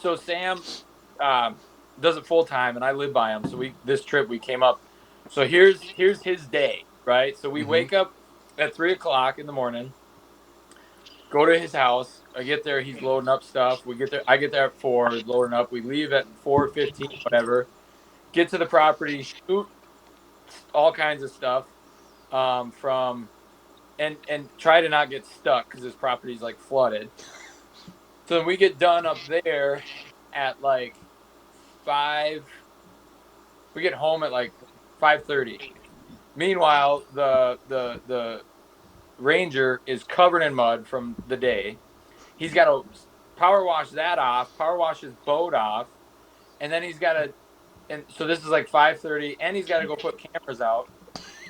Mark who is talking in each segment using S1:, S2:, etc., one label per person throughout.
S1: So Sam does it full time, and I live by him. So this trip we came up. So here's his day, right? So we wake up at 3:00 in the morning, go to his house. I get there, he's loading up stuff. We get there, I get there at 4, loading up. We leave at 4:15, whatever. Get to the property, shoot all kinds of stuff from and try to not get stuck because this property's like flooded. So then we get done up there at like 5. We get home at like 5:30. Meanwhile, the ranger is covered in mud from the day. He's got to power wash that off, power wash his boat off, and then he's got to. And so this is like 5:30, and he's got to go put cameras out.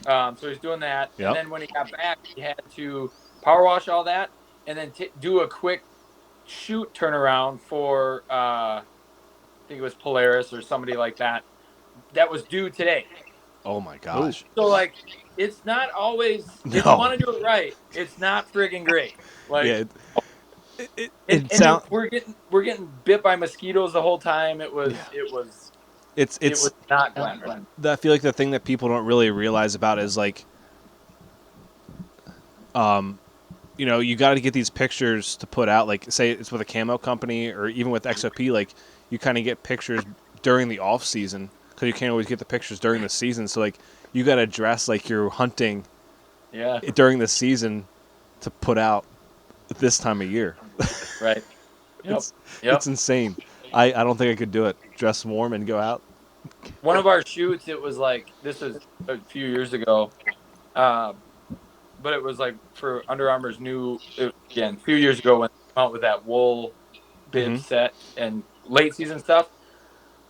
S1: So he's doing that, and then when he got back, he had to power wash all that, and then do a quick shoot turnaround for I think it was Polaris or somebody like that. That was due today.
S2: Oh my gosh!
S1: So like, it's not always.
S2: No.
S1: If you want to do it right, it's not friggin' great. Like,
S2: yeah,
S1: and we're getting bit by mosquitoes the whole time. It was
S2: it's
S1: not glamorous.
S2: I feel like the thing that people don't really realize about is like, you know, you got to get these pictures to put out. Like, say it's with a camo company or even with XOP. Like, you kind of get pictures during the off season because you can't always get the pictures during the season. So like, you got to dress like you're hunting.
S1: Yeah.
S2: During the season to put out this time of year.
S1: Right. Yep.
S2: It's insane. I don't think I could do it. Dress warm and go out.
S1: One of our shoots, it was like, this was a few years ago, but it was like for Under Armour's again, a few years ago when they came out with that wool bib set and late season stuff.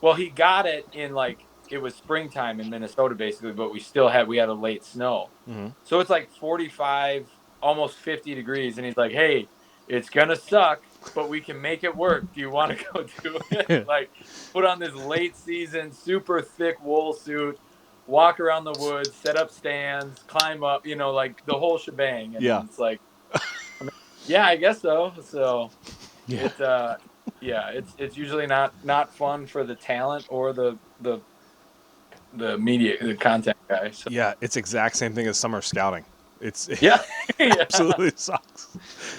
S1: Well, he got it in like, it was springtime in Minnesota basically, but we had a late snow. So it's like 45, almost 50 degrees. And he's like, hey, it's going to suck, but we can make it work. Do you want to go do it? Like, put on this late season, super thick wool suit, walk around the woods, set up stands, climb up, you know, like the whole shebang. And it's like, yeah, I guess so. So it's usually not fun for the talent or the media, the content guy. So.
S2: Yeah, it's exact same thing as summer scouting. It absolutely sucks.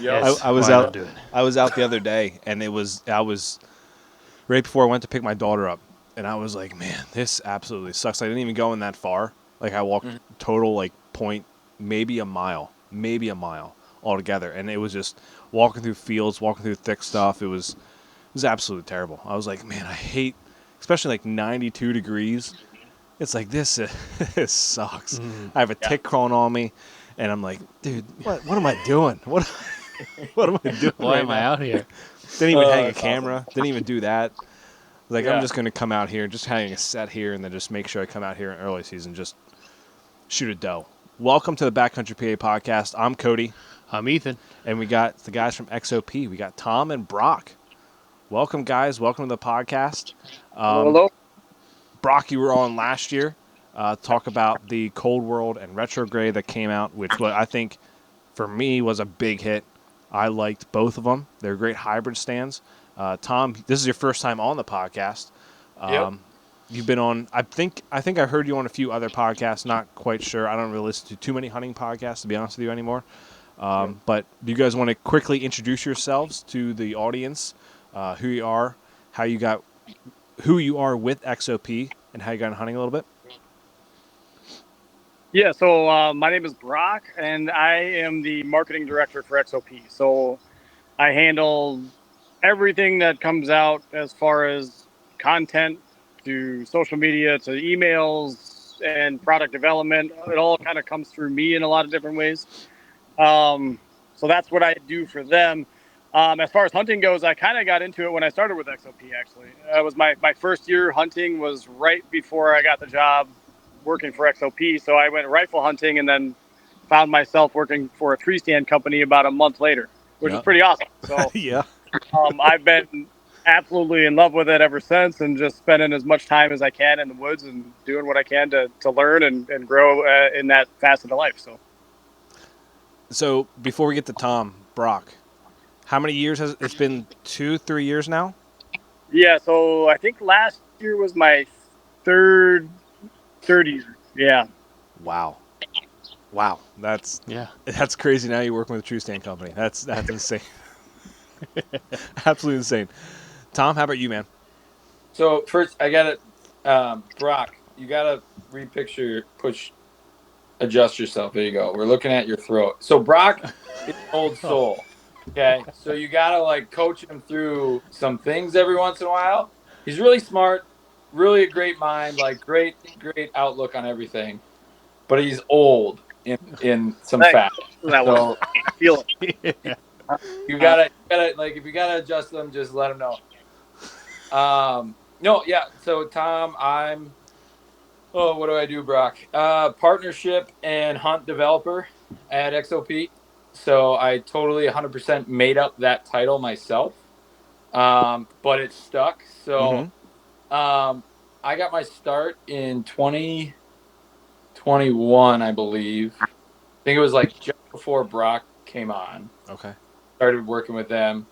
S1: Yep.
S2: I was out the other day, and I was right before I went to pick my daughter up, and I was like, man, this absolutely sucks. I didn't even go in that far. Like, I walked total like point, maybe a mile altogether, and it was just walking through fields, walking through thick stuff. It was absolutely terrible. I was like, man, I hate, especially like 92 degrees. It's like, this sucks. I have a tick crawling on me, and I'm like, dude, what am I doing? What am I doing?
S3: Why am I out here?
S2: Didn't even hang a camera. Didn't even do that. Like, I'm just going to come out here, just hang a set here, and then just make sure I come out here in early season, just shoot a doe. Welcome to the BackCountry Pa Podcast. I'm Cody.
S3: I'm Ethan.
S2: And we got the guys from XOP. We got Tom and Brock. Welcome, guys. Welcome to the podcast.
S4: Hello.
S2: Brock, you were on last year. Talk about the Cold World and Retrograde that came out, which I think, for me, was a big hit. I liked both of them. They're great hybrid stands. Tom, this is your first time on the podcast.
S1: Yep.
S2: You've been on, I think I heard you on a few other podcasts. Not quite sure. I don't really listen to too many hunting podcasts, to be honest with you, anymore. But do you guys want to quickly introduce yourselves to the audience, who you are, who you are with XOP, and how you got into hunting a little bit?
S4: Yeah, so my name is Brock, and I am the marketing director for XOP. So I handle everything that comes out as far as content to social media to emails and product development. It all kind of comes through me in a lot of different ways. So that's what I do for them. As far as hunting goes, I kind of got into it when I started with XOP, actually. It was my first year hunting was right before I got the job working for XOP. So I went rifle hunting and then found myself working for a tree stand company about a month later, which is pretty awesome. So I've been absolutely in love with it ever since, and just spending as much time as I can in the woods and doing what I can to learn and grow in that facet of life.
S2: So before we get to Tom, Brock, how many years has it's been? 2-3 years now?
S4: Yeah, so I think last year was my third year. Yeah.
S2: Wow. That's
S3: Yeah.
S2: crazy. Now you're working with a true stand company. That's insane. Absolutely insane. Tom, how about you, man?
S1: So first, I got to, Brock, you got to repicture, adjust yourself. There you go. We're looking at your throat. So Brock is an old soul. Okay. So you got to like coach him through some things every once in a while. He's really smart, really a great mind, like great outlook on everything. But he's old in some
S4: Thanks.
S1: fact.
S4: That one.
S1: So
S4: I feel it.
S3: Yeah.
S1: you gotta like if you gotta adjust them, just let him know. No, yeah. So Tom, what do I do, Brock? Partnership and hunt developer at XOP. So I totally 100% made up that title myself. But it stuck. So I got my start in 2021, I believe. I think it was like just before Brock came on.
S2: Okay.
S1: Started working with them.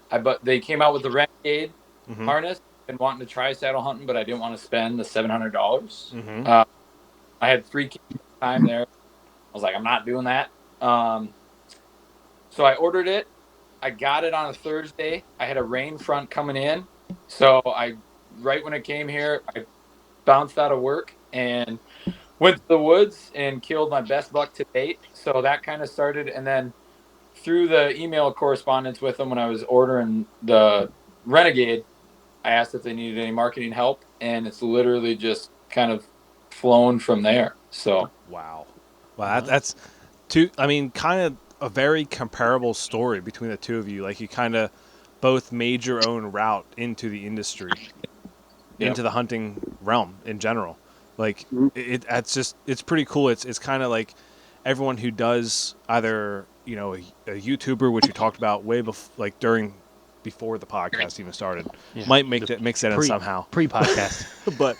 S1: But they came out with the Renegade harness and wanting to try saddle hunting, but I didn't want to spend the $700. I had 3 kids at the time there. I was like, I'm not doing that. So I ordered it. I got it on a Thursday. I had a rain front coming in. So right when it came here, I bounced out of work and went to the woods and killed my best buck to date. So that kind of started. And then through the email correspondence with them when I was ordering the Renegade, I asked if they needed any marketing help. And it's literally just kind of flown from there. So
S2: Wow. That's two. I mean, kind of a very comparable story between the two of you. Like you kind of both made your own route into the industry, into the hunting realm in general. Like it's pretty cool. It's kind of like everyone who does either a YouTuber, which you talked about way before the podcast even started, might mix that in somehow
S3: Pre-podcast.
S2: But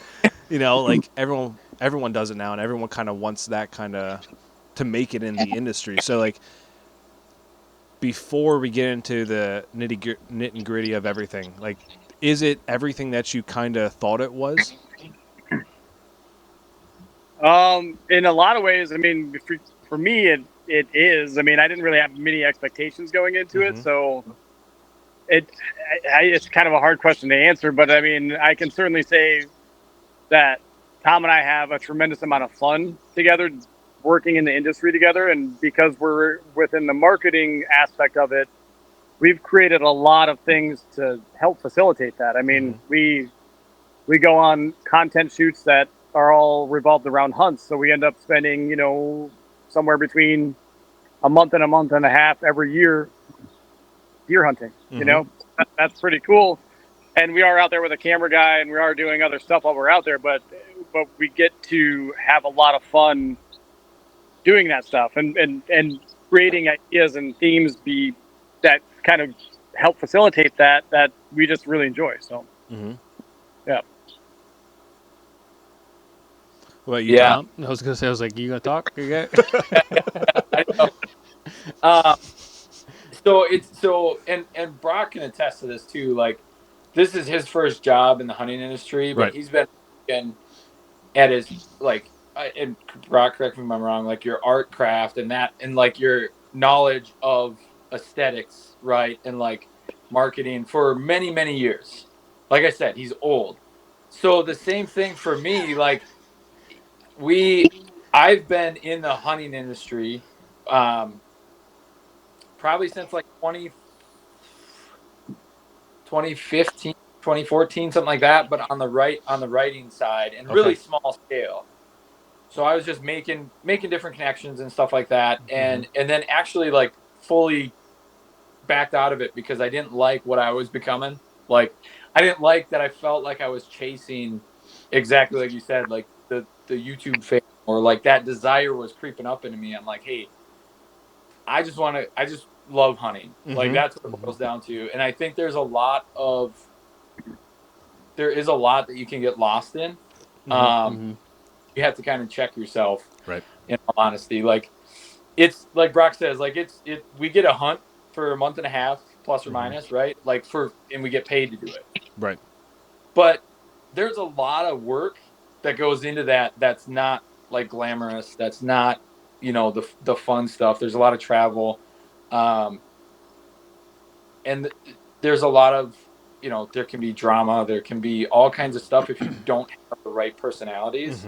S2: like everyone does it now, and everyone kind of wants that kind of to make it in the industry. So like before we get into the nit and gritty of everything, like is it everything that you kind of thought it was?
S4: In a lot of ways, I mean, for me, it is. I mean, I didn't really have many expectations going into it, so it's kind of a hard question to answer. But I mean, I can certainly say that Tom and I have a tremendous amount of fun together, working in the industry together, and because we're within the marketing aspect of it, we've created a lot of things to help facilitate that. I mean, we go on content shoots that are all revolved around hunts, so we end up spending somewhere between a month and a half every year deer hunting. That's pretty cool. And we are out there with a camera guy, and we are doing other stuff while we're out there, but we get to have a lot of fun doing that stuff and creating ideas and themes that kind of help facilitate that we just really enjoy. So yeah.
S2: Well, you Tom?
S3: I was gonna say, you gonna talk? You
S1: and Brock can attest to this too. Like, this is his first job in the hunting industry, but he's been at his and Brock, correct me if I'm wrong, like your art craft and like your knowledge of aesthetics, right, and like marketing for many, many years. Like I said, he's old. So the same thing for me. Like I've been in the hunting industry, probably since like 2015, 2014, something like that, but on the writing side and really small scale. So I was just making different connections and stuff like that, and then actually like fully backed out of it because I didn't like what I was becoming. Like I didn't like that I felt like I was chasing exactly like you said, like the YouTube fame, or like that desire was creeping up into me. I'm like, hey, I just love hunting. Like that's what it boils down to. And I think there is a lot that you can get lost in. You have to kind of check yourself,
S2: right?
S1: In all honesty, like it's like Brock says, like we get a hunt for a month and a half plus or minus, right? Like and we get paid to do it,
S2: right?
S1: but there's a lot of work that goes into that. That's not like glamorous. That's not, the fun stuff. There's a lot of travel. And there's a lot of, there can be drama. There can be all kinds of stuff if you don't have the right personalities.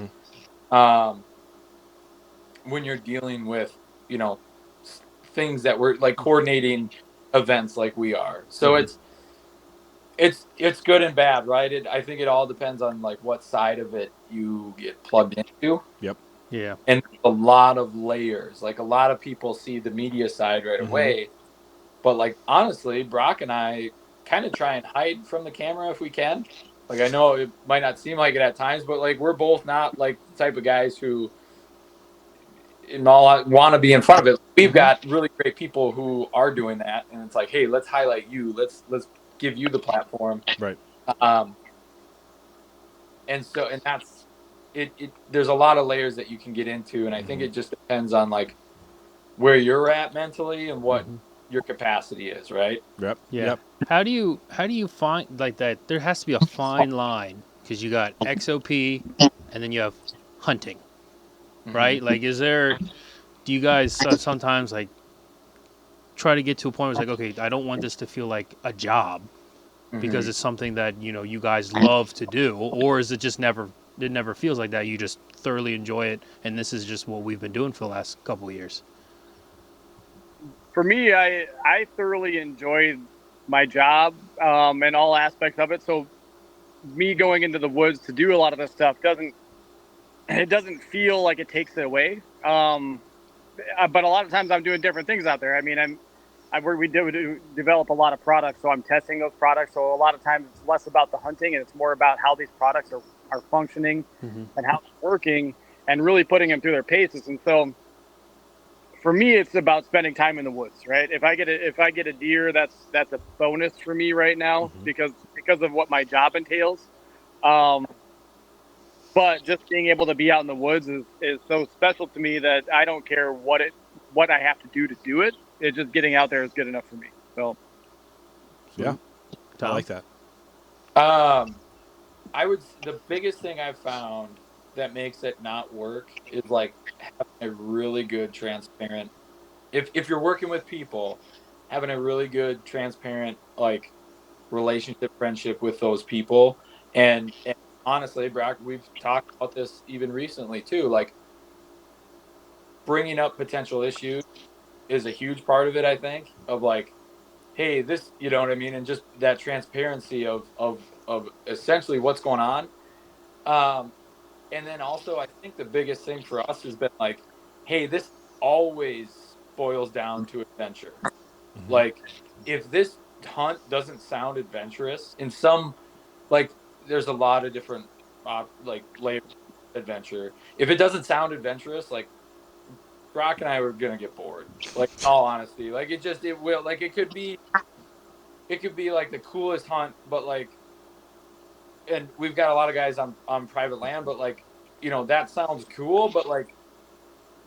S1: When you're dealing with, things that we're like coordinating events like we are. So it's good and bad, right? I think it all depends on like what side of it you get plugged into.
S2: Yep.
S3: Yeah.
S1: And a lot of layers. Like a lot of people see the media side right away. But like honestly, Brock and I kind of try and hide from the camera if we can. Like I know it might not seem like it at times, but like we're both not like the type of guys who want to be in front of it. We've got really great people who are doing that, and it's like, hey, let's highlight you. Let's give you the platform.
S2: Right.
S1: And that's it. There's a lot of layers that you can get into, and I think it just depends on like where you're at mentally and what your capacity is, right?
S2: Yep.
S3: Yeah.
S2: Yep.
S3: How do you find like that? There has to be a fine line because you got XOP and then you have hunting, right? Like, do you guys sometimes like try to get to a point where it's like, okay, I don't want this to feel like a job because it's something that you guys love to do, or is it just it never feels like that? You just thoroughly enjoy it, and this is just what we've been doing for the last couple of years.
S4: For me, I thoroughly enjoy my job and all aspects of it. So me going into the woods to do a lot of this stuff doesn't feel like it takes it away. But a lot of times I'm doing different things out there. I mean, we develop a lot of products, so I'm testing those products. So a lot of times it's less about the hunting and it's more about how these products are functioning and how they're working and really putting them through their paces. And so for me, it's about spending time in the woods, right? If I get a deer, that's a bonus for me right now because of what my job entails. But just being able to be out in the woods is so special to me that I don't care what I have to do it. It's just getting out there is good enough for me. So,
S2: yeah, I like that.
S1: The biggest thing I've found that makes it not work is like having a really good transparent. If you're working with people, having a really good transparent like relationship, friendship with those people, and honestly, Brock, we've talked about this even recently too. Like bringing up potential issues is a huge part of it. I think of like, hey, this, you know what I mean, and just that transparency of essentially what's going on. And then also, I think the biggest thing for us has been like, hey, this always boils down to adventure. Like, if this hunt doesn't sound adventurous, in some, like, there's a lot of different, like, layers of adventure. If it doesn't sound adventurous, like, Brock and I were gonna get bored. Like, in all honesty, like, it will. Like, it could be like the coolest hunt, but like. And we've got a lot of guys on private land, but like, that sounds cool, but like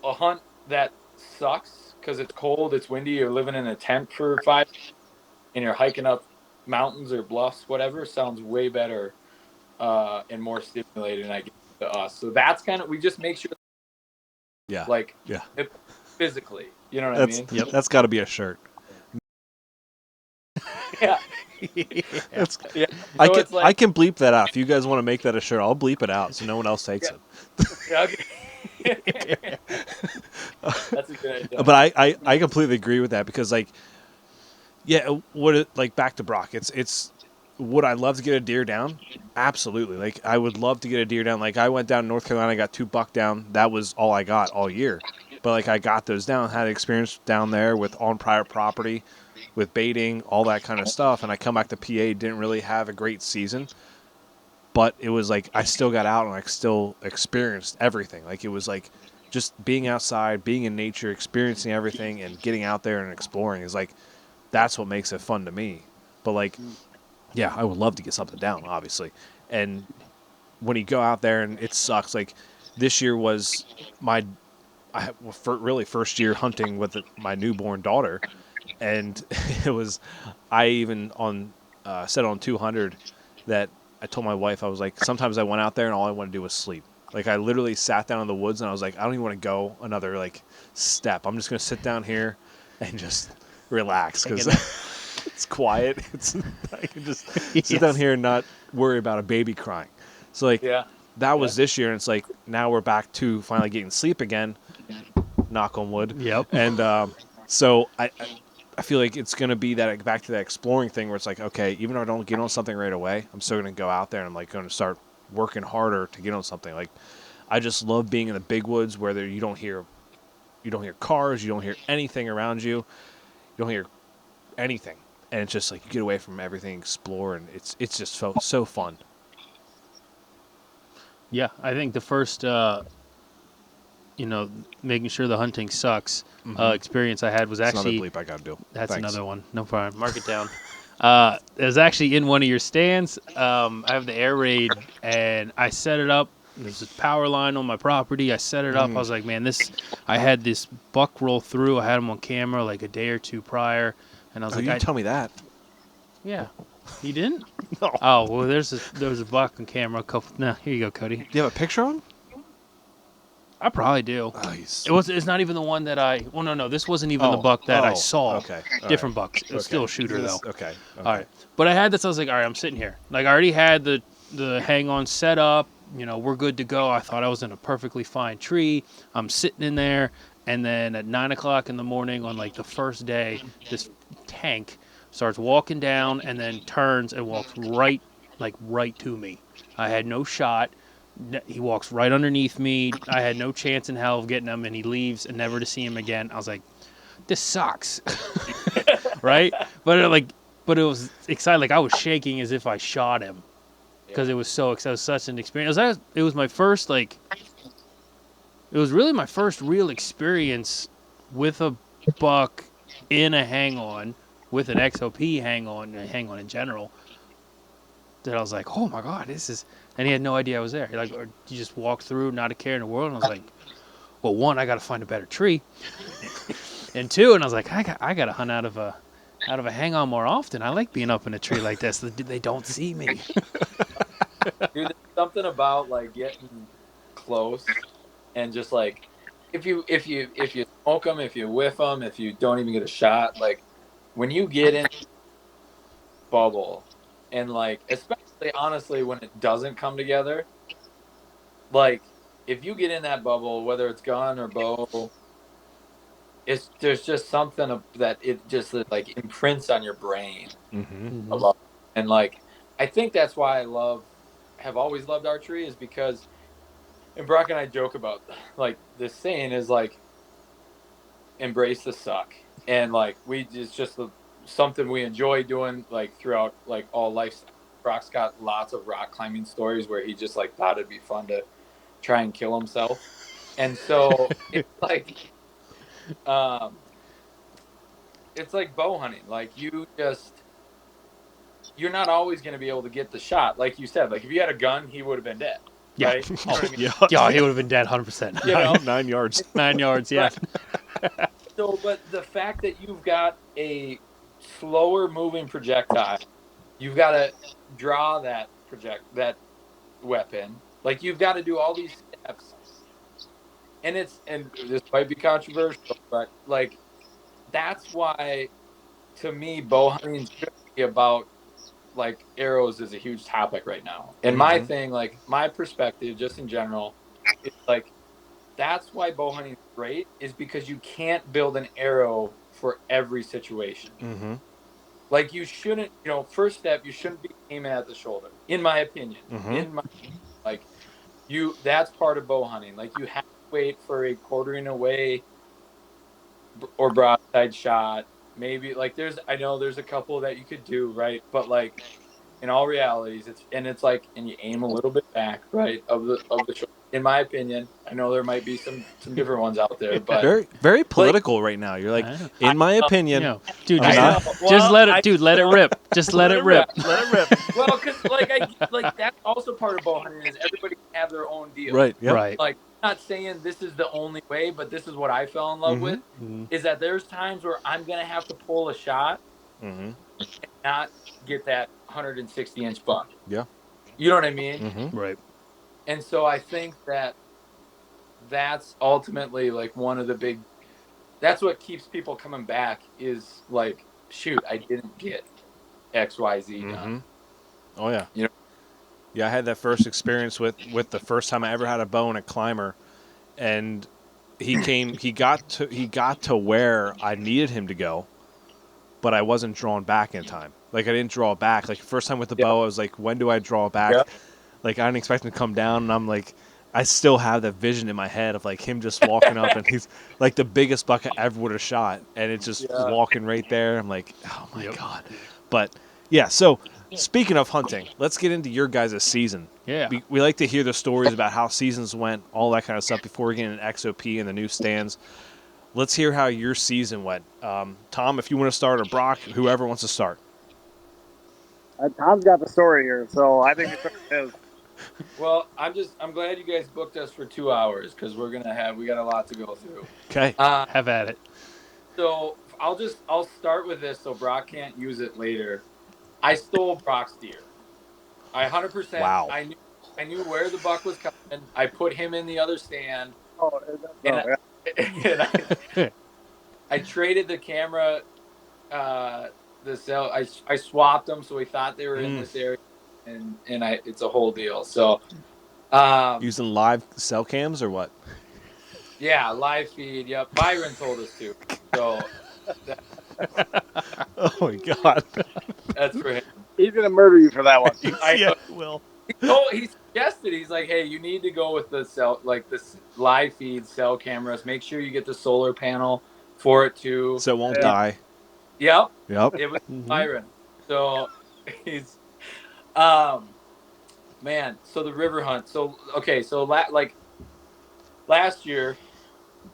S1: a hunt that sucks because it's cold, it's windy, you're living in a tent for 5 and you're hiking up mountains or bluffs, whatever, sounds way better and more stimulating, I guess, to us. So that's kind of, we just make sure, physically, you know what I mean?
S2: Yep. That's got to be a shirt.
S1: Yeah.
S2: So
S1: I
S2: can bleep that out. If you guys want to make that a shirt, I'll bleep it out so no one else takes it.
S1: Yeah, okay. That's a good idea.
S2: But I completely agree with that because like, back to Brock, it's would I love to get a deer down? Absolutely. Like I would love to get a deer down. Like I went down to North Carolina, I got 2 buck down. That was all I got all year. But like I got those down, had experience down there on private property, with baiting, all that kind of stuff. And I come back to PA, didn't really have a great season. But it was like I still got out and I still experienced everything. Like it was like just being outside, being in nature, experiencing everything and getting out there and exploring is like that's what makes it fun to me. But like, yeah, I would love to get something down, obviously. And when you go out there and it sucks, like this year was my first year hunting with my newborn daughter. And it was, I even said on 200 that I told my wife, I was like, sometimes I went out there and all I wanted to do was sleep. Like I literally sat down in the woods and I was like, I don't even want to go another like step. I'm just gonna sit down here and just relax because it's quiet. I can just sit down here and not worry about a baby crying. So like that was this year, and it's like now we're back to finally getting sleep again. Knock on wood.
S3: Yep.
S2: And so I feel like it's gonna be that back to that exploring thing where it's like, okay, even if I don't get on something right away, I'm still gonna go out there and I'm like gonna start working harder to get on something. Like I just love being in the big woods where you don't hear cars, you don't hear anything around you, you don't hear anything, and it's just like you get away from everything, explore, and it's just so fun.
S3: Yeah, I think the first, making sure the hunting sucks experience I had was
S2: That's
S3: actually.
S2: another bleep I gotta do.
S3: That's
S2: Thanks.
S3: another one. No problem. Mark it down. It was actually in one of your stands. I have the air raid, and I set it up. There's a power line on my property. I set it up. I was like, man, I had this buck roll through. I had him on camera like a day or two prior, and I was like,
S2: you tell me that.
S3: Yeah, you didn't?
S2: No.
S3: Oh well, there was a buck on camera. No, here you go, Cody.
S2: Do you have a picture of him?
S3: I probably do.
S2: Oh,
S3: It's not even the one that I. Well, no, this wasn't even the buck that I saw.
S2: Okay.
S3: Different bucks. It was still a shooter though.
S2: Okay.
S3: All right. But I had this. I was like, all right, I'm sitting here. Like I already had the hang on set up. We're good to go. I thought I was in a perfectly fine tree. I'm sitting in there, and then at 9:00 in the morning on like the first day, this tank starts walking down and then turns and walks right to me. I had no shot. He walks right underneath me. I had no chance in hell of getting him, and he leaves and never to see him again. I was like, this sucks, right? But it was exciting. Like I was shaking as if I shot him because it was such an experience. It was my first it was really my first real experience with a buck in a hang-on with an XOP hang-on in general. That I was like, oh my God, this is. And he had no idea I was there. Like, or you just walked through, not a care in the world. And I was like, well, one, I got to find a better tree, and two, and I was like, I got to hunt out of a hang-on more often. I like being up in a tree like this. They don't see me.
S1: Dude, there's something about like getting close and just like if you smoke them, if you whiff them, if you don't even get a shot, like when you get in bubble and like especially honestly when it doesn't come together, like if you get in that bubble, whether it's gun or bow, there's just something that it just like imprints on your brain. And like I think that's why have always loved archery is because, and Brock and I joke about like this saying is like embrace the suck, and like it's just something we enjoy doing like throughout like all life. Brock's got lots of rock climbing stories where he just like thought it'd be fun to try and kill himself, and so it's like bow hunting. Like you're not always going to be able to get the shot. Like you said, like if you had a gun, he would have been dead.
S3: Yeah.
S1: Right?
S3: Yeah, he would have been dead 100%.
S2: 9 yards.
S3: 9 yards, yeah.
S1: So, but the fact that you've got a slower moving projectile, you've got to draw that weapon. Like you've got to do all these steps. And this might be controversial, but like that's why to me bow hunting should be about like arrows is a huge topic right now. And my thing, like my perspective just in general, is like that's why bow hunting is great is because you can't build an arrow for every situation. Like you shouldn't, first step, you shouldn't be aiming at the shoulder, in my opinion. That's part of bow hunting. Like you have to wait for a quartering away or broadside shot. Maybe like I know there's a couple that you could do, right? But like in all realities, it's like you aim a little bit back, right, of the shoulder. In my opinion, I know there might be some different ones out there, but
S2: very very political right now. You're like, in my opinion,
S3: dude, just let it rip. Just let it rip.
S2: Let it rip.
S1: Well, because like that's also part of bow hunting is everybody can have their own deal,
S2: right? Yep.
S3: Right.
S1: Like I'm not saying this is the only way, but this is what I fell in love with. Is that there's times where I'm gonna have to pull a shot and not get that 160-inch buck.
S2: Yeah.
S1: You know what I mean?
S2: Mm-hmm.
S3: Right.
S1: And so I think that's ultimately like one of the big, that's what keeps people coming back is like, shoot, I didn't get XYZ done.
S2: Mm-hmm. Oh yeah.
S1: You know?
S2: Yeah, I had that first experience with the first time I ever had a bow and a climber, and he got to where I needed him to go, but I wasn't drawn back in time. Like I didn't draw back. Like first time with the bow, I was like, when do I draw back?
S1: Yeah.
S2: Like I didn't expect him to come down, and I'm like, I still have that vision in my head of like him just walking up, and he's like the biggest buck I ever would have shot, and it's just walking right there. I'm like, oh my god. But yeah, so speaking of hunting, let's get into your guys' season.
S3: Yeah.
S2: We like to hear the stories about how seasons went, all that kind of stuff before we get into XOP and the new stands. Let's hear how your season went. Tom, if you want to start, or Brock, whoever wants to start.
S4: Tom's got the story here, so I think it's his.
S1: Well, I'm glad you guys booked us for 2 hours because we got a lot to go through.
S2: Okay.
S3: Have at it.
S1: So I'll start with this so Brock can't use it later. I stole Brock's deer. I 100%.
S2: Wow.
S1: I knew where the buck was coming. I put him in the other stand. I traded the camera, the cell. I swapped them so we thought they were in this area, and it's a whole deal. So
S2: using live cell cams or what?
S1: Yeah, live feed. Yep, Byron told us to. So
S2: oh my god,
S1: that's for him.
S4: He's gonna murder you for that one.
S2: Yeah, will.
S1: He suggested, he's like, hey, you need to go with the this live feed cell cameras. Make sure you get the solar panel for it too,
S2: so it won't die.
S1: Yep.
S2: Yep.
S1: It was Byron. So he's, man. So the river hunt. So okay. So last year,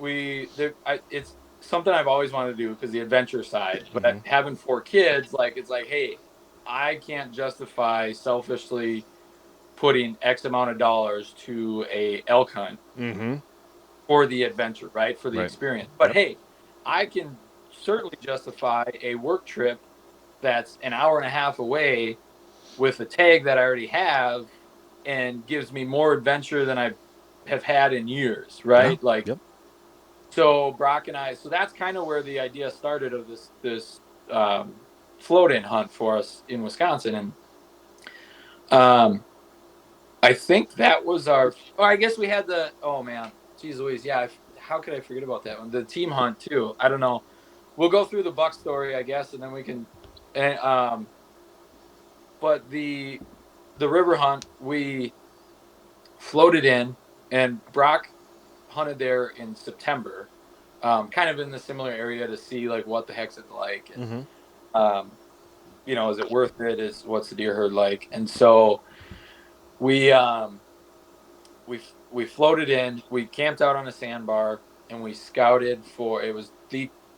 S1: it's something I've always wanted to do because the adventure side. But having 4 kids, it's like, hey, I can't justify selfishly putting X amount of dollars to a elk hunt for the adventure, right? For the experience. But hey, I can certainly justify a work trip that's an hour and a half away with a tag that I already have and gives me more adventure than I have had in years, right? So Brock and I, so that's kind of where the idea started of this float-in hunt for us in Wisconsin. And I think that was I guess we had geez Louise, yeah, how could I forget about that one? The team hunt too. I don't know. We'll go through the buck story, I guess, and then we can, but the river hunt, we floated in, and Brock hunted there in September, kind of in the similar area to see what the heck's it like, and is it worth it? What's the deer herd like? And so we floated in, we camped out on a sandbar, and we scouted for. It was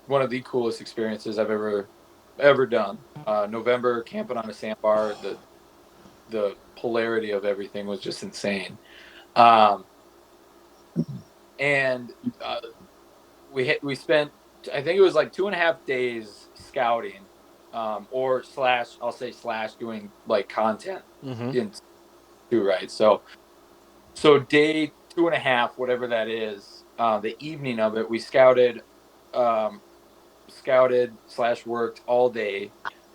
S1: one of the coolest experiences I've ever done. November camping on a sandbar, the polarity of everything was just insane. And we spent, I think it was 2.5 days scouting, or / doing content in too, right? So day 2.5, whatever that is, the evening of it, we scouted / worked all day.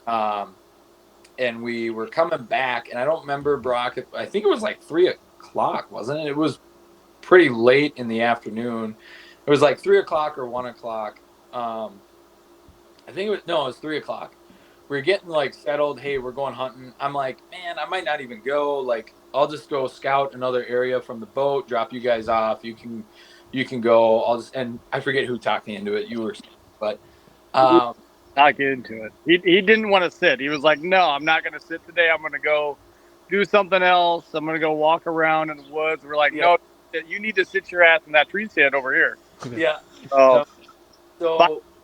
S1: And we were coming back, and I don't remember, Brock, I think it was 3 o'clock, wasn't it? It was pretty late in the afternoon. It was 3 o'clock or 1 o'clock. I think it was 3 o'clock. We were getting settled. Hey, we're going hunting. I'm like, man, I might not even go. I'll just go scout another area from the boat, drop you guys off. You can go. And I forget who talked me into it. You were, but
S4: not get into it. He didn't want to sit. He was like, no, I'm not going to sit today. I'm going to go do something else. I'm going to go walk around in the woods. We're like, no, you need to sit your ass in that tree stand over here.
S1: Yeah.
S4: So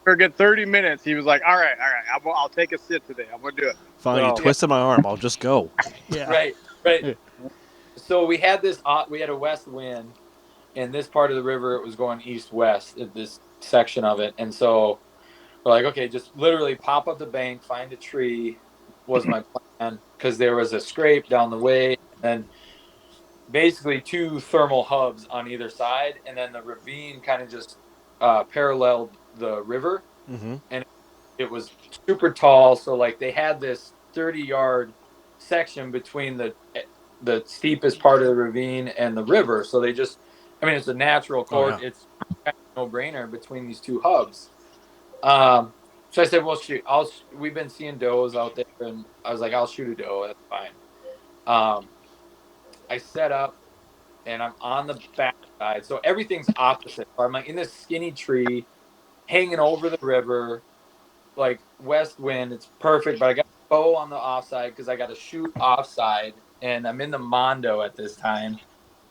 S4: for a good 30 minutes, he was like, all right. I'll take a sit today. I'm going to do it.
S2: Fine. You twisted my arm. I'll just go.
S3: Yeah.
S1: Right. So we had a west wind in this part of the river. It was going east-west at this section of it. And so we're like, okay, just literally pop up the bank, find a tree was my plan, because there was a scrape down the way. and basically two thermal hubs on either side, and then the ravine kind of just paralleled the river,
S2: Mm-hmm.
S1: and it was super tall. So like they had this 30-yard section between the steepest part of the ravine and the river. So they just, I mean, it's a natural
S2: Oh
S1: course.
S2: yeah.
S1: It's no brainer between these two hubs. So I said, well, shoot, we've been seeing does out there, and I was like, I'll shoot a doe. That's fine. I set up, and I'm on the back side, so everything's opposite. So I'm like in this skinny tree, hanging over the river, like west wind. It's perfect, but I got a bow on the offside because I got to shoot offside, and I'm in the mondo at this time,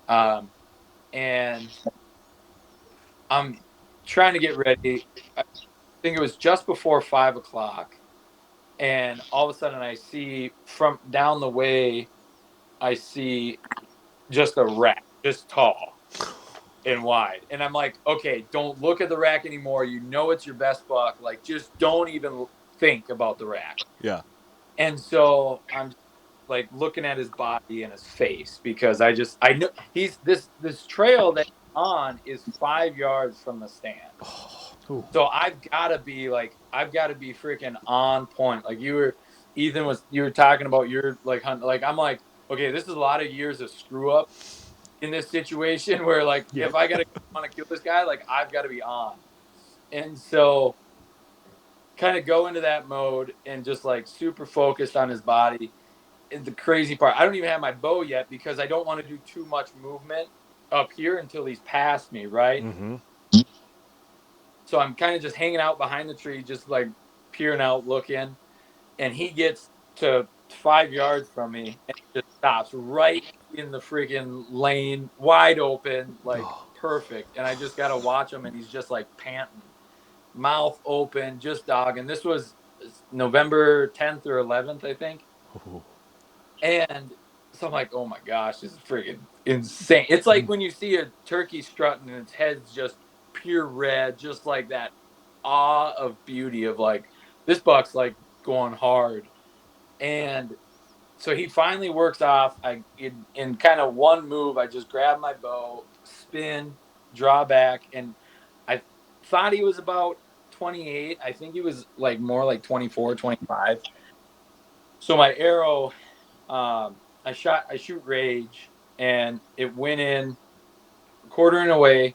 S1: and I'm trying to get ready. I think it was just before 5 o'clock, and all of a sudden I see from down the way, I see just a rack, just tall and wide. And I'm like, okay, don't look at the rack anymore. You know it's your best buck. Like, just don't even think about the rack.
S2: Yeah.
S1: And so I'm like looking at his body and his face because I know he's this trail that he's on is 5 yards from the stand.
S3: Ooh.
S1: So I've got to be freaking on point. Like you were talking about your like hunt. Like I'm like, okay, this is a lot of years of screw up in this situation where like
S3: Yep.
S1: if I gotta want to kill this guy, like I've got to be on. And so kind of go into that mode and just like super focused on his body. And the crazy part, I don't even have my bow yet because I don't want to do too much movement up here until he's past me, right?
S2: Mm-hmm.
S1: So I'm kind of just hanging out behind the tree, just like peering out, looking. And he gets to 5 yards from me and just stops right in the friggin' lane, wide open, like perfect. And I just got to watch him, and he's just like panting, mouth open, just dogging. This was November 10th or 11th, I think.
S2: Ooh.
S1: And so I'm like, oh my gosh, this is friggin' insane. It's like when you see a turkey strutting and its head's just pure red, just like that awe of beauty of like, this buck's like going hard. And so he finally works off. In kind of one move, I just grab my bow, spin, draw back, and I thought he was about 28. I think he was like more like 24, 25. So my arrow, I shoot rage, and it went in, quartering away,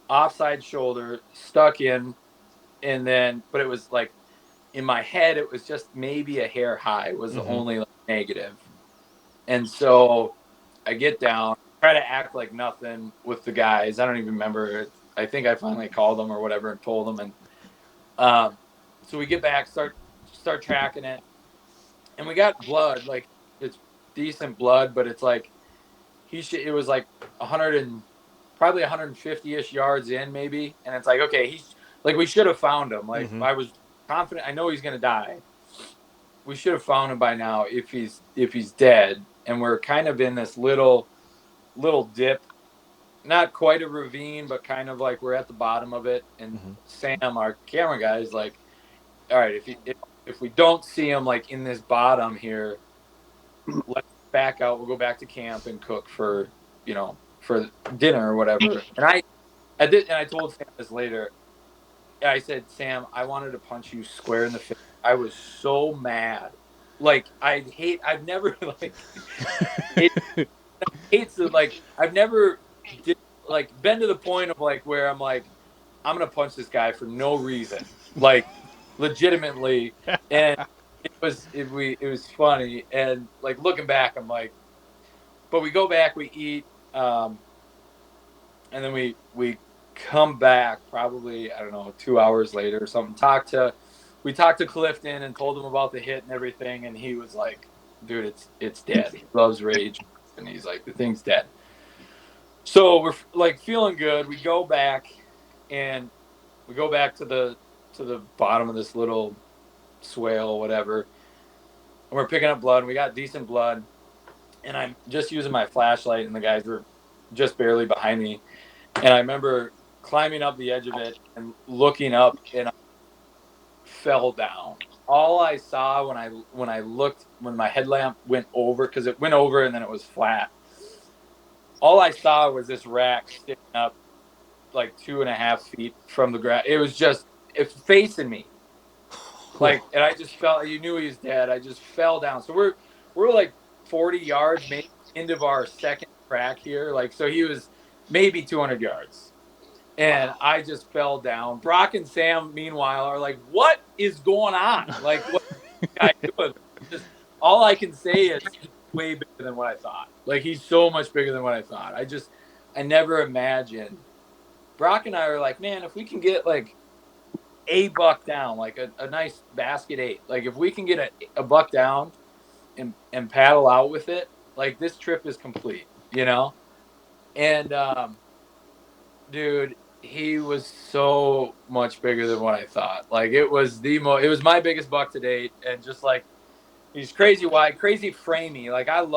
S1: offside shoulder, stuck in, and then, but it was like in my head, it was just maybe a hair high was the only like, negative. And so I get down, try to act like nothing with the guys. I don't even remember. I think I finally called them or whatever and told them. And so we get back, start tracking it, and we got blood. Like it's decent blood, but it's like it was like 100 and probably 150ish yards in maybe, and it's like okay, he's like we should have found him. Like I was confident. I know he's gonna die. We should have found him by now if he's dead. And we're kind of in this little dip, not quite a ravine, but kind of like we're at the bottom of it. And Sam, our camera guy, is like, all right, if we don't see him like in this bottom here, let's back out. We'll go back to camp and cook for dinner or whatever. And I did, and I told Sam this later. I said, Sam, I wanted to punch you square in the face. I was so mad. Like I've never like hates to like I've never been to the point of like where I'm like I'm gonna punch this guy for no reason, like legitimately. And it was funny, and like looking back, I'm like, but we go back, we eat, and then we come back probably I don't know 2 hours later or something. We talked to Clifton and told him about the hit and everything, and he was like, dude, it's dead. He loves rage, and he's like, the thing's dead. So we're like feeling good. We go back to the bottom of this little swale, whatever. And we're picking up blood. And we got decent blood, and I'm just using my flashlight, and the guys were just barely behind me. And I remember climbing up the edge of it and looking up, and I fell down all I saw when my headlamp went over, because it went over and then it was flat. All I saw was this rack sticking up like 2.5 feet from the ground. It was just facing me. Like, and I just felt, you knew he was dead. I just fell down. So we're like 40 yards maybe into our second crack here. Like, so he was maybe 200 yards. And I just fell down. Brock and Sam, meanwhile, are like, what is going on? Like, what is this guy doing? Just, all I can say is he's way bigger than what I thought. Like, he's so much bigger than what I thought. I never imagined. Brock and I are like, man, if we can get like a buck down, like a nice basket 8, like if we can get a buck down and paddle out with it, like this trip is complete, you know? And, dude, he was so much bigger than what I thought. Like it was it was my biggest buck to date. And just like, he's crazy wide, crazy framey. Like I'm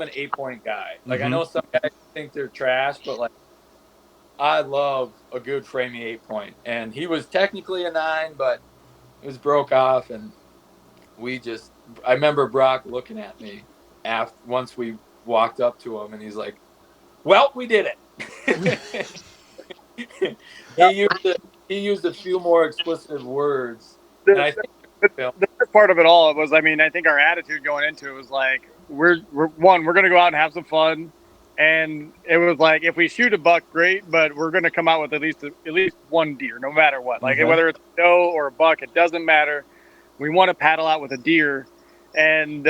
S1: an 8-point guy. Like I know some guys think they're trash, but like, I love a good framey 8-point. And he was technically a 9, but it was broke off. And I remember Brock looking at me once we walked up to him, and he's like, well, we did it. He used a few more explicit words. And I think
S4: the first part of it all was, I mean, I think our attitude going into it was like, we're going to go out and have some fun. And it was like, if we shoot a buck, great, but we're going to come out with at least one deer, no matter what. Like whether it's a doe or a buck, it doesn't matter. We want to paddle out with a deer. And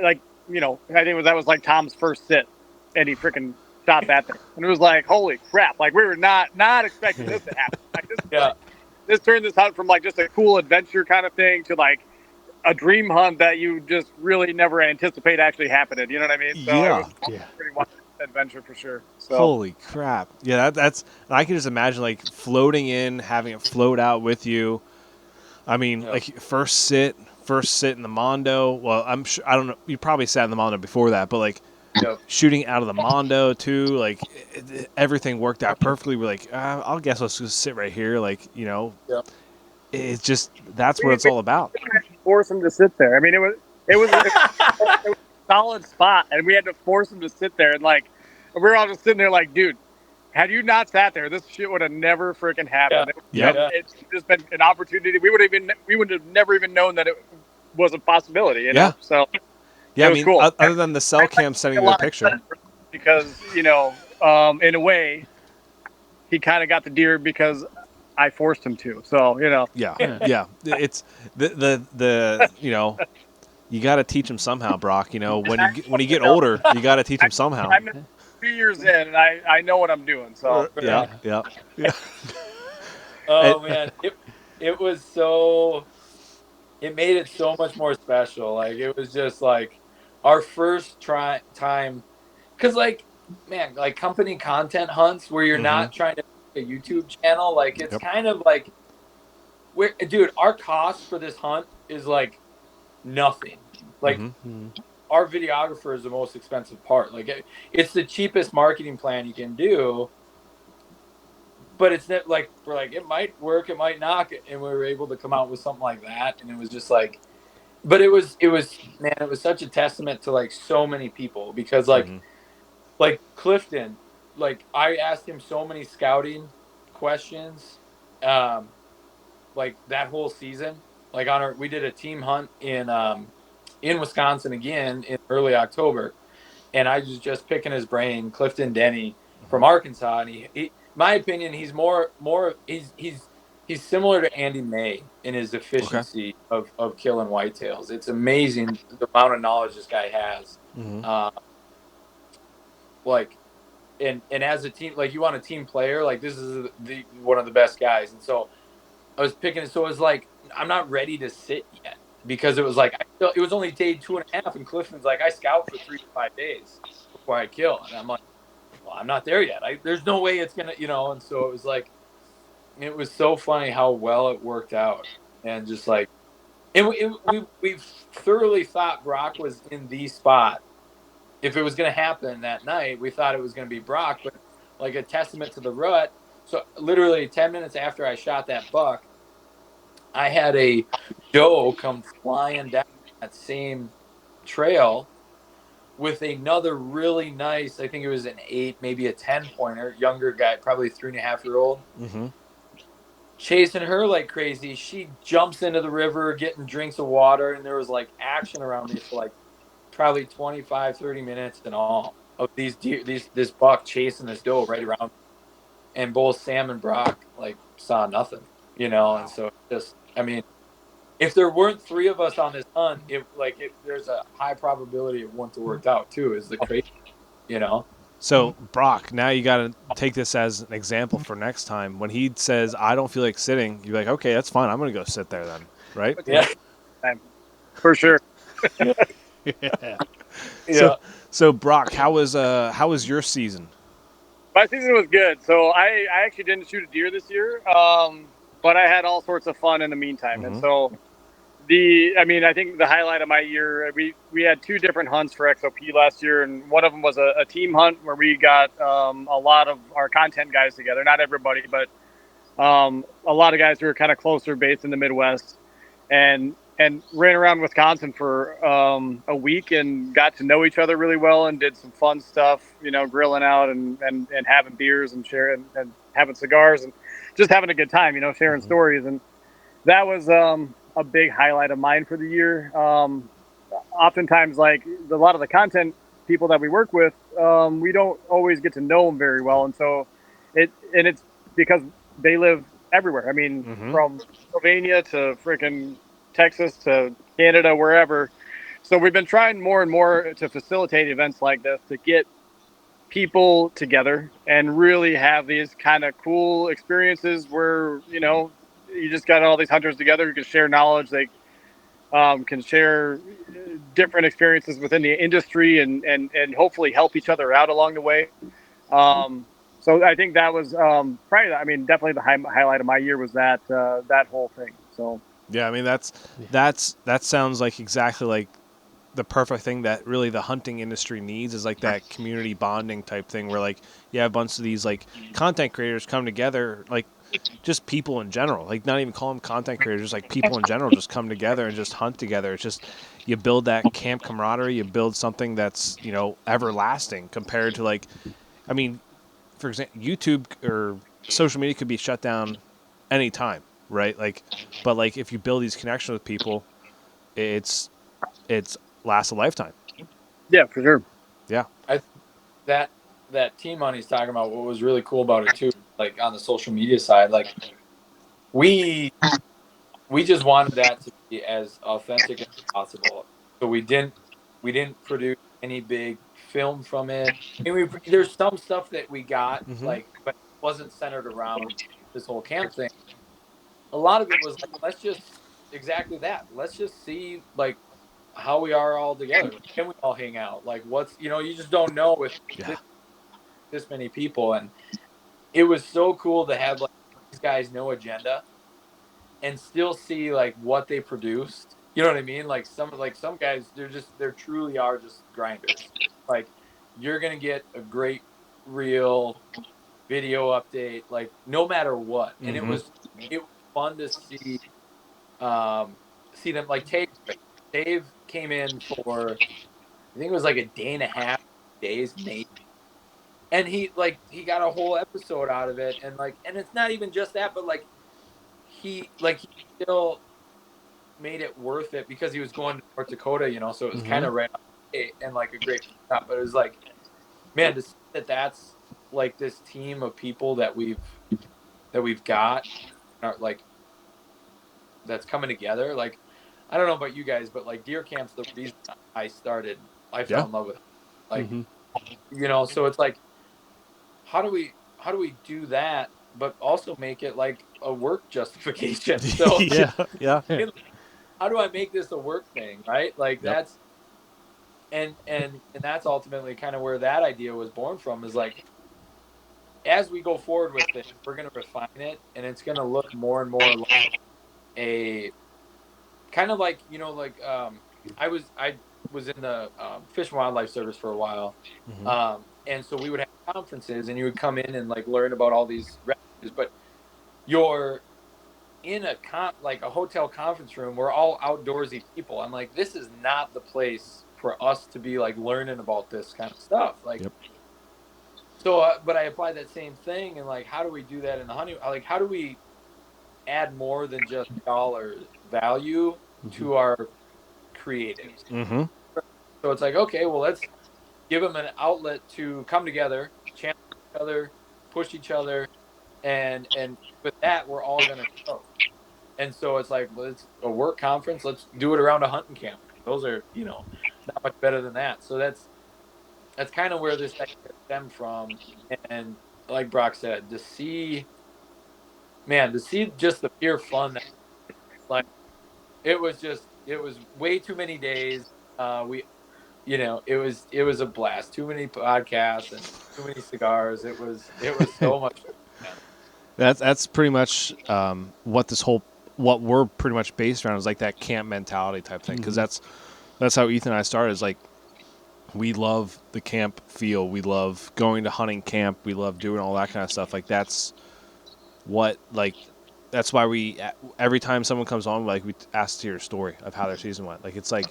S4: like, you know, I think that was like Tom's first sit, and he freaking shot that thing. And it was like, holy crap! Like we were not expecting this to happen. Like this turned this hunt from like just a cool adventure kind of thing to like a dream hunt that you just really never anticipate actually happening. You know what I mean? So it was pretty wild adventure for sure. So. Holy
S2: crap! Yeah, that's. I can just imagine like floating in, having it float out with you. I mean, like first sit in the Mondo. Well, I'm sure, I don't know. You probably sat in the Mondo before that, but like shooting out of the Mondo too. Like everything worked out perfectly. We're like, I'll guess let's just sit right here. Like, you know, it's just that's what it's all about.
S4: Force him to sit there. I mean, it was a solid spot, and we had to force him to sit there. And like, we were all just sitting there, like, dude, had you not sat there, this shit would have never freaking happened. It's just been an opportunity. We would have never even known that it was a possibility. You know? So
S2: I mean, cool. Other than the cell cam sending the picture,
S4: because you know, in a way, he kind of got the deer because I forced him to. So you know,
S2: it's the you know, you got to teach him somehow, Brock. You know, when you get older, you got to teach him somehow.
S4: I'm 2 years in, and I know what I'm doing. So
S2: yeah.
S1: Oh man, it was so. It made it so much more special. Like it was just like our first time, because like, man, like company content hunts where you're not trying to make a YouTube channel. Like it's kind of like, dude, our cost for this hunt is like nothing. Like our videographer is the most expensive part. Like it's the cheapest marketing plan you can do. But it's not like we're like, it might work, it might not, and we were able to come out with something like that, and it was just like, but it was man, it was such a testament to like so many people, because like Clifton, like I asked him so many scouting questions, like that whole season, like we did a team hunt in Wisconsin again in early October, and I was just picking his brain, Clifton Denny from Arkansas, and he my opinion, he's he's similar to Andy May in his efficiency of killing whitetails. It's amazing the amount of knowledge this guy has. Like, and as a team, like you want a team player, like this is one of the best guys. And so I was picking it. So it was like, I'm not ready to sit yet, because it was like, it was only day 2.5, and Clifton's like, I scout for 3 to 5 days before I kill. And I'm like, well, I'm not there yet. There's no way it's gonna, you know. And so it was like, it was so funny how well it worked out, and just like, we thoroughly thought Brock was in the spot. If it was gonna happen that night, we thought it was gonna be Brock, but like a testament to the rut. So literally 10 minutes after I shot that buck, I had a doe come flying down that same trail with another really nice, I think it was an 8, maybe a 10 pointer, younger guy, probably 3.5-year old,
S2: Mm-hmm.
S1: chasing her like crazy. She jumps into the river, getting drinks of water, and there was like action around me for like probably 25, 30 minutes in all of these deer, this buck chasing this doe right around. And both Sam and Brock like saw nothing, and so just, I mean, if there weren't three of us on this hunt, there's a high probability it wouldn't have worked out too. Is the crazy, you know?
S2: So Brock, now you got to take this as an example for next time. When he says, "I don't feel like sitting," you're like, "Okay, that's fine. I'm going to go sit there then." Right?
S1: Yeah,
S4: For sure.
S3: Yeah.
S1: yeah.
S2: So Brock, how was your season?
S4: My season was good. So I actually didn't shoot a deer this year, but I had all sorts of fun in the meantime. And so I think the highlight of my year, we had 2 different hunts for XOP last year, and one of them was a team hunt where we got a lot of our content guys together. Not everybody, but a lot of guys who are kind of closer based in the Midwest, and ran around Wisconsin for a week and got to know each other really well and did some fun stuff, grilling out and having beers and sharing and having cigars and just having a good time, sharing stories. And that was a big highlight of mine for the year. Oftentimes, like a lot of the content people that we work with, we don't always get to know them very well. And so it's because they live everywhere. I mean, from Pennsylvania to freaking Texas to Canada, wherever. So we've been trying more and more to facilitate events like this to get people together and really have these kind of cool experiences where, you just got all these hunters together who can share knowledge. They can share different experiences within the industry and hopefully help each other out along the way. So I think that was definitely the highlight of my year was that whole thing. So
S2: yeah, I mean that sounds like exactly like the perfect thing that really the hunting industry needs is like that community bonding type thing where like you have a bunch of these like content creators come together, like just people in general, like not even call them content creators, just like people in general just come together and just hunt together. It's just you build that camp camaraderie, you build something that's everlasting compared to like, I mean, for example, YouTube or social media could be shut down anytime, right? Like, but like if you build these connections with people, it's lasts a lifetime.
S4: yeah, for sure.
S2: Yeah.
S1: That team hunt he's talking about, what was really cool about it too, like on the social media side, like we just wanted that to be as authentic as possible. So we didn't produce any big film from it. I mean, there's some stuff that we got, like, but it wasn't centered around this whole camp thing. A lot of it was like, let's just exactly that. Let's just see like how we are all together. Can we all hang out? Like, what's you just don't know with this many people, and it was so cool to have like these guys no agenda and still see like what they produced. You know what I mean? Like some guys, they're truly are just grinders. Like you're gonna get a great real video update, like no matter what. And it was fun to see them like Dave came in for I think it was like a day and a half days maybe. And he got a whole episode out of it and it's not even just that, but he still made it worth it because he was going to North Dakota, so it was kind of right and like a great shot. But it was like, man, to see that's like this team of people that we've got, like that's coming together. Like, I don't know about you guys, but like deer camp's the reason I fell in love with it. Like, so it's like, how do we do that, but also make it like a work justification? So
S2: yeah.
S1: How do I make this a work thing, right? Like that's and that's ultimately kind of where that idea was born from, is like as we go forward with it, we're going to refine it and it's going to look more and more like a kind of like, I was in the Fish and Wildlife Service for a while. And so we would have conferences and you would come in and like learn about all these rescues, but your in a like a hotel conference room. We're all outdoorsy people. I'm like, this is not the place for us to be like learning about this kind of stuff. Like,
S2: Yep.
S1: so, but I apply that same thing, and like, how do we do that in the hunting? Like, how do we add more than just dollar value to our creatives?
S2: Mm-hmm.
S1: So it's like, okay, well, let's give them an outlet to come together, challenge each other, push each other, and with that, we're all gonna grow. And so it's like, well, it's a work conference. Let's do it around a hunting camp. Those are, not much better than that. So that's kind of where this stemmed from. And like Brock said, to see just the pure fun that, like, it was way too many days. It was a blast. Too many podcasts and too many cigars. It was so much fun.
S2: That's pretty much what we're pretty much based around is like that camp mentality type thing, because that's how Ethan and I started. Is like, we love the camp feel. We love going to hunting camp. We love doing all that kind of stuff. Like, that's why we, every time someone comes on, like, we ask to hear a story of how their season went. Like, it's like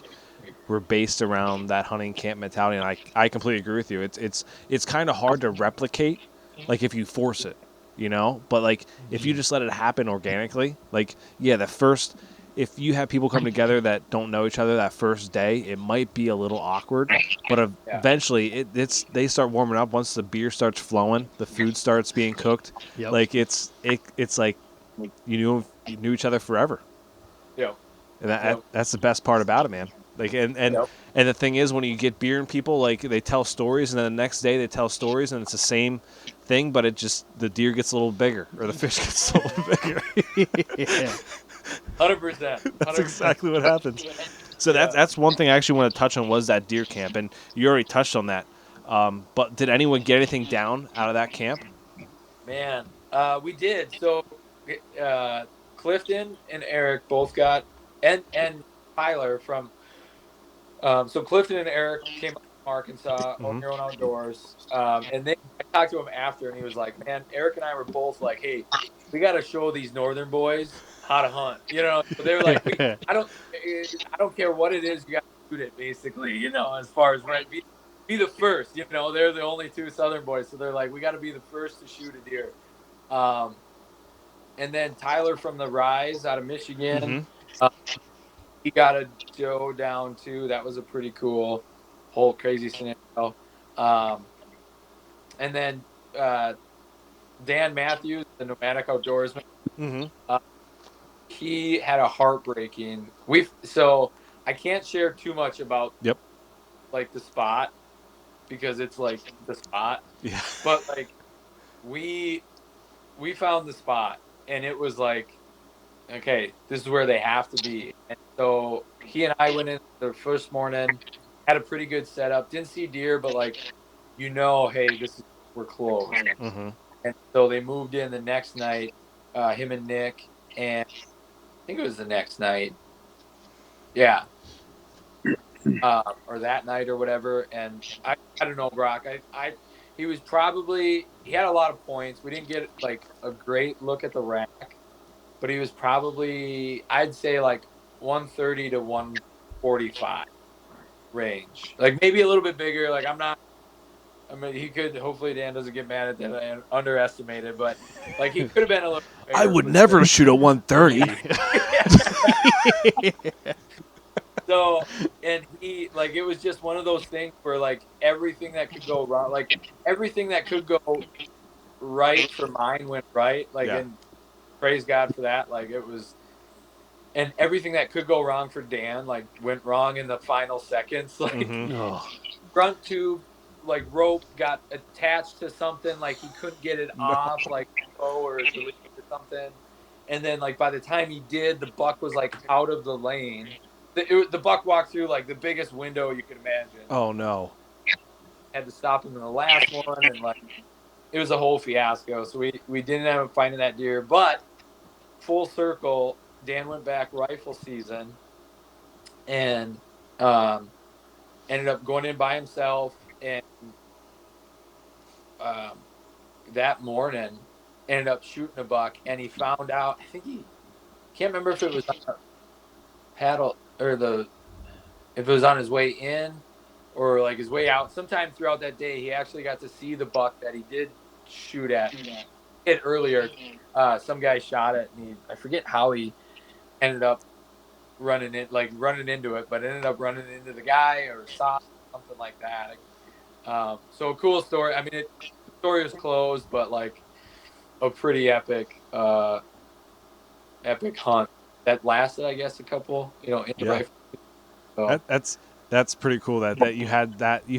S2: we're based around that hunting camp mentality, and I completely agree with you. It's kind of hard to replicate, like, if you force it, But like, if you just let it happen organically, like, yeah, if you have people come together that don't know each other that first day, it might be a little awkward, but eventually they start warming up once the beer starts flowing, the food starts being cooked.
S3: Yep.
S2: Like, it's like you knew each other forever.
S1: Yeah.
S2: And that's the best part about it, man. Like, and the thing is, when you get beer and people, like, they tell stories, and then the next day they tell stories, and it's the same thing, but the deer gets a little bigger, or the fish gets a little bigger.
S1: Yeah. 100%.
S2: That's exactly what happens. So that's one thing I actually want to touch on, was that deer camp, and you already touched on that. But did anyone get anything down out of that camp?
S1: Man, we did. So Clifton and Eric both got, and Tyler from. So Clifton and Eric came up from Arkansas, Own Your Own Outdoors, and I talked to him after, and he was like, "Man, Eric and I were both like, hey, we got to show these northern boys how to hunt." So they're like, I don't care what it is, you got to shoot it, basically. As far as be the first. They're the only two southern boys, so they're like, we got to be the first to shoot a deer. And then Tyler from the Rise out of Michigan. He got a doe down too. That was a pretty cool whole crazy scenario. And then Dan Matthews, the nomadic outdoorsman, he had a heartbreaking. So I can't share too much about like the spot, because it's like the spot.
S2: Yeah.
S1: But like we found the spot, and it was like, okay, this is where they have to be. And so he and I went in the first morning, had a pretty good setup. Didn't see deer, but like, hey, we're close. And so they moved in the next night, him and Nick, and I think it was the next night. Yeah. Or that night or whatever. And I don't know, Brock. He had a lot of points. We didn't get like a great look at the rack, but he was probably, I'd say, like 130 to 145 range. Like, maybe a little bit bigger. Like, he could, hopefully Dan doesn't get mad at that and underestimate it, but like, he could have been a little bigger.
S2: I would never shoot a 130.
S1: So, and he, like, it was just one of those things where, like, everything that could go wrong, like, everything that could go right for mine went right. Like, and praise God for that. Like, it was, and everything that could go wrong for Dan, like, went wrong in the final seconds. Like, front tube, like, rope got attached to something, like, he couldn't get it off, like, or something. And then, like, by the time he did, the buck was, like, out of the lane. The buck walked through, like, the biggest window you could imagine.
S2: Oh, no.
S1: Had to stop him in the last one, and, like, it was a whole fiasco. So we didn't end up finding that deer. But full circle, Dan went back rifle season and ended up going in by himself. And that morning ended up shooting a buck. And he found out, I think can't remember if it was on a paddle or if it was on his way in or like his way out. Sometime throughout that day, he actually got to see the buck that he did shoot at it earlier. Some guy shot it, and I forget how he ended up running into it, but ended up running into the guy or saw something like that. So a cool story. I mean, the story was closed, but like a pretty epic hunt that lasted, I guess, a couple, in the rifle. So.
S2: That's pretty cool that you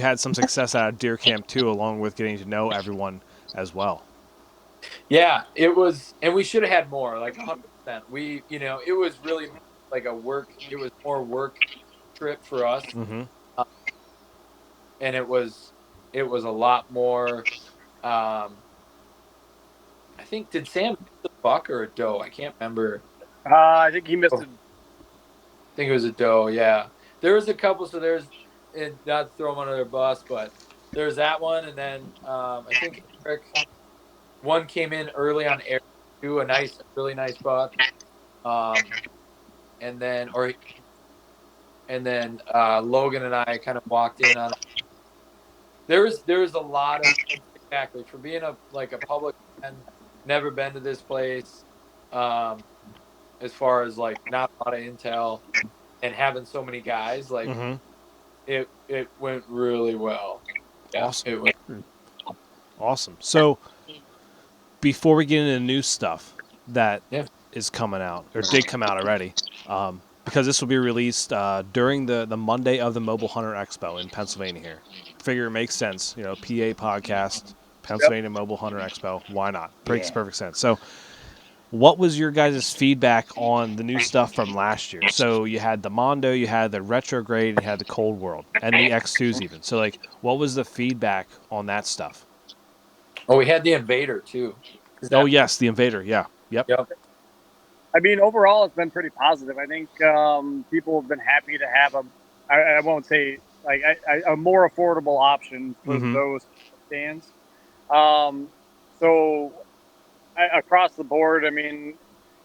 S2: had some success out of deer camp too, along with getting to know everyone as well.
S1: Yeah, it was, and we should have had more, like 100%. We, it was really like it was more work trip for us.
S2: Mm-hmm.
S1: And it was a lot more, I think, did Sam miss a buck or a doe? I can't remember.
S4: I think he missed it.
S1: I think it was a doe, yeah. There was a couple, so not to throw them under their bus, but there's that one, and then I think Eric, one came in early on air too, really nice buck. And then Logan and I kind of walked in on it. There was a lot of, exactly, for being a public fan, never been to this place, as far as like not a lot of intel and having so many guys, like it went really well. Yeah,
S2: awesome. Awesome. So before we get into new stuff that is coming out or did come out already, because this will be released during the Monday of the Mobile Hunter Expo in Pennsylvania here. Figure it makes sense. PA podcast, Pennsylvania Mobile Hunter Expo. Why not? Makes perfect sense. So what was your guys' feedback on the new stuff from last year? So you had the Mondo, you had the Retrograde, you had the Cold World, and the X2s even. So, like, what was the feedback on that stuff?
S1: Oh, we had the Invader, too.
S2: Yes, the Invader, yeah. Yep.
S4: I mean, overall, it's been pretty positive. I think people have been happy to have I won't say, like, a more affordable option for those stands. So across the board, I mean,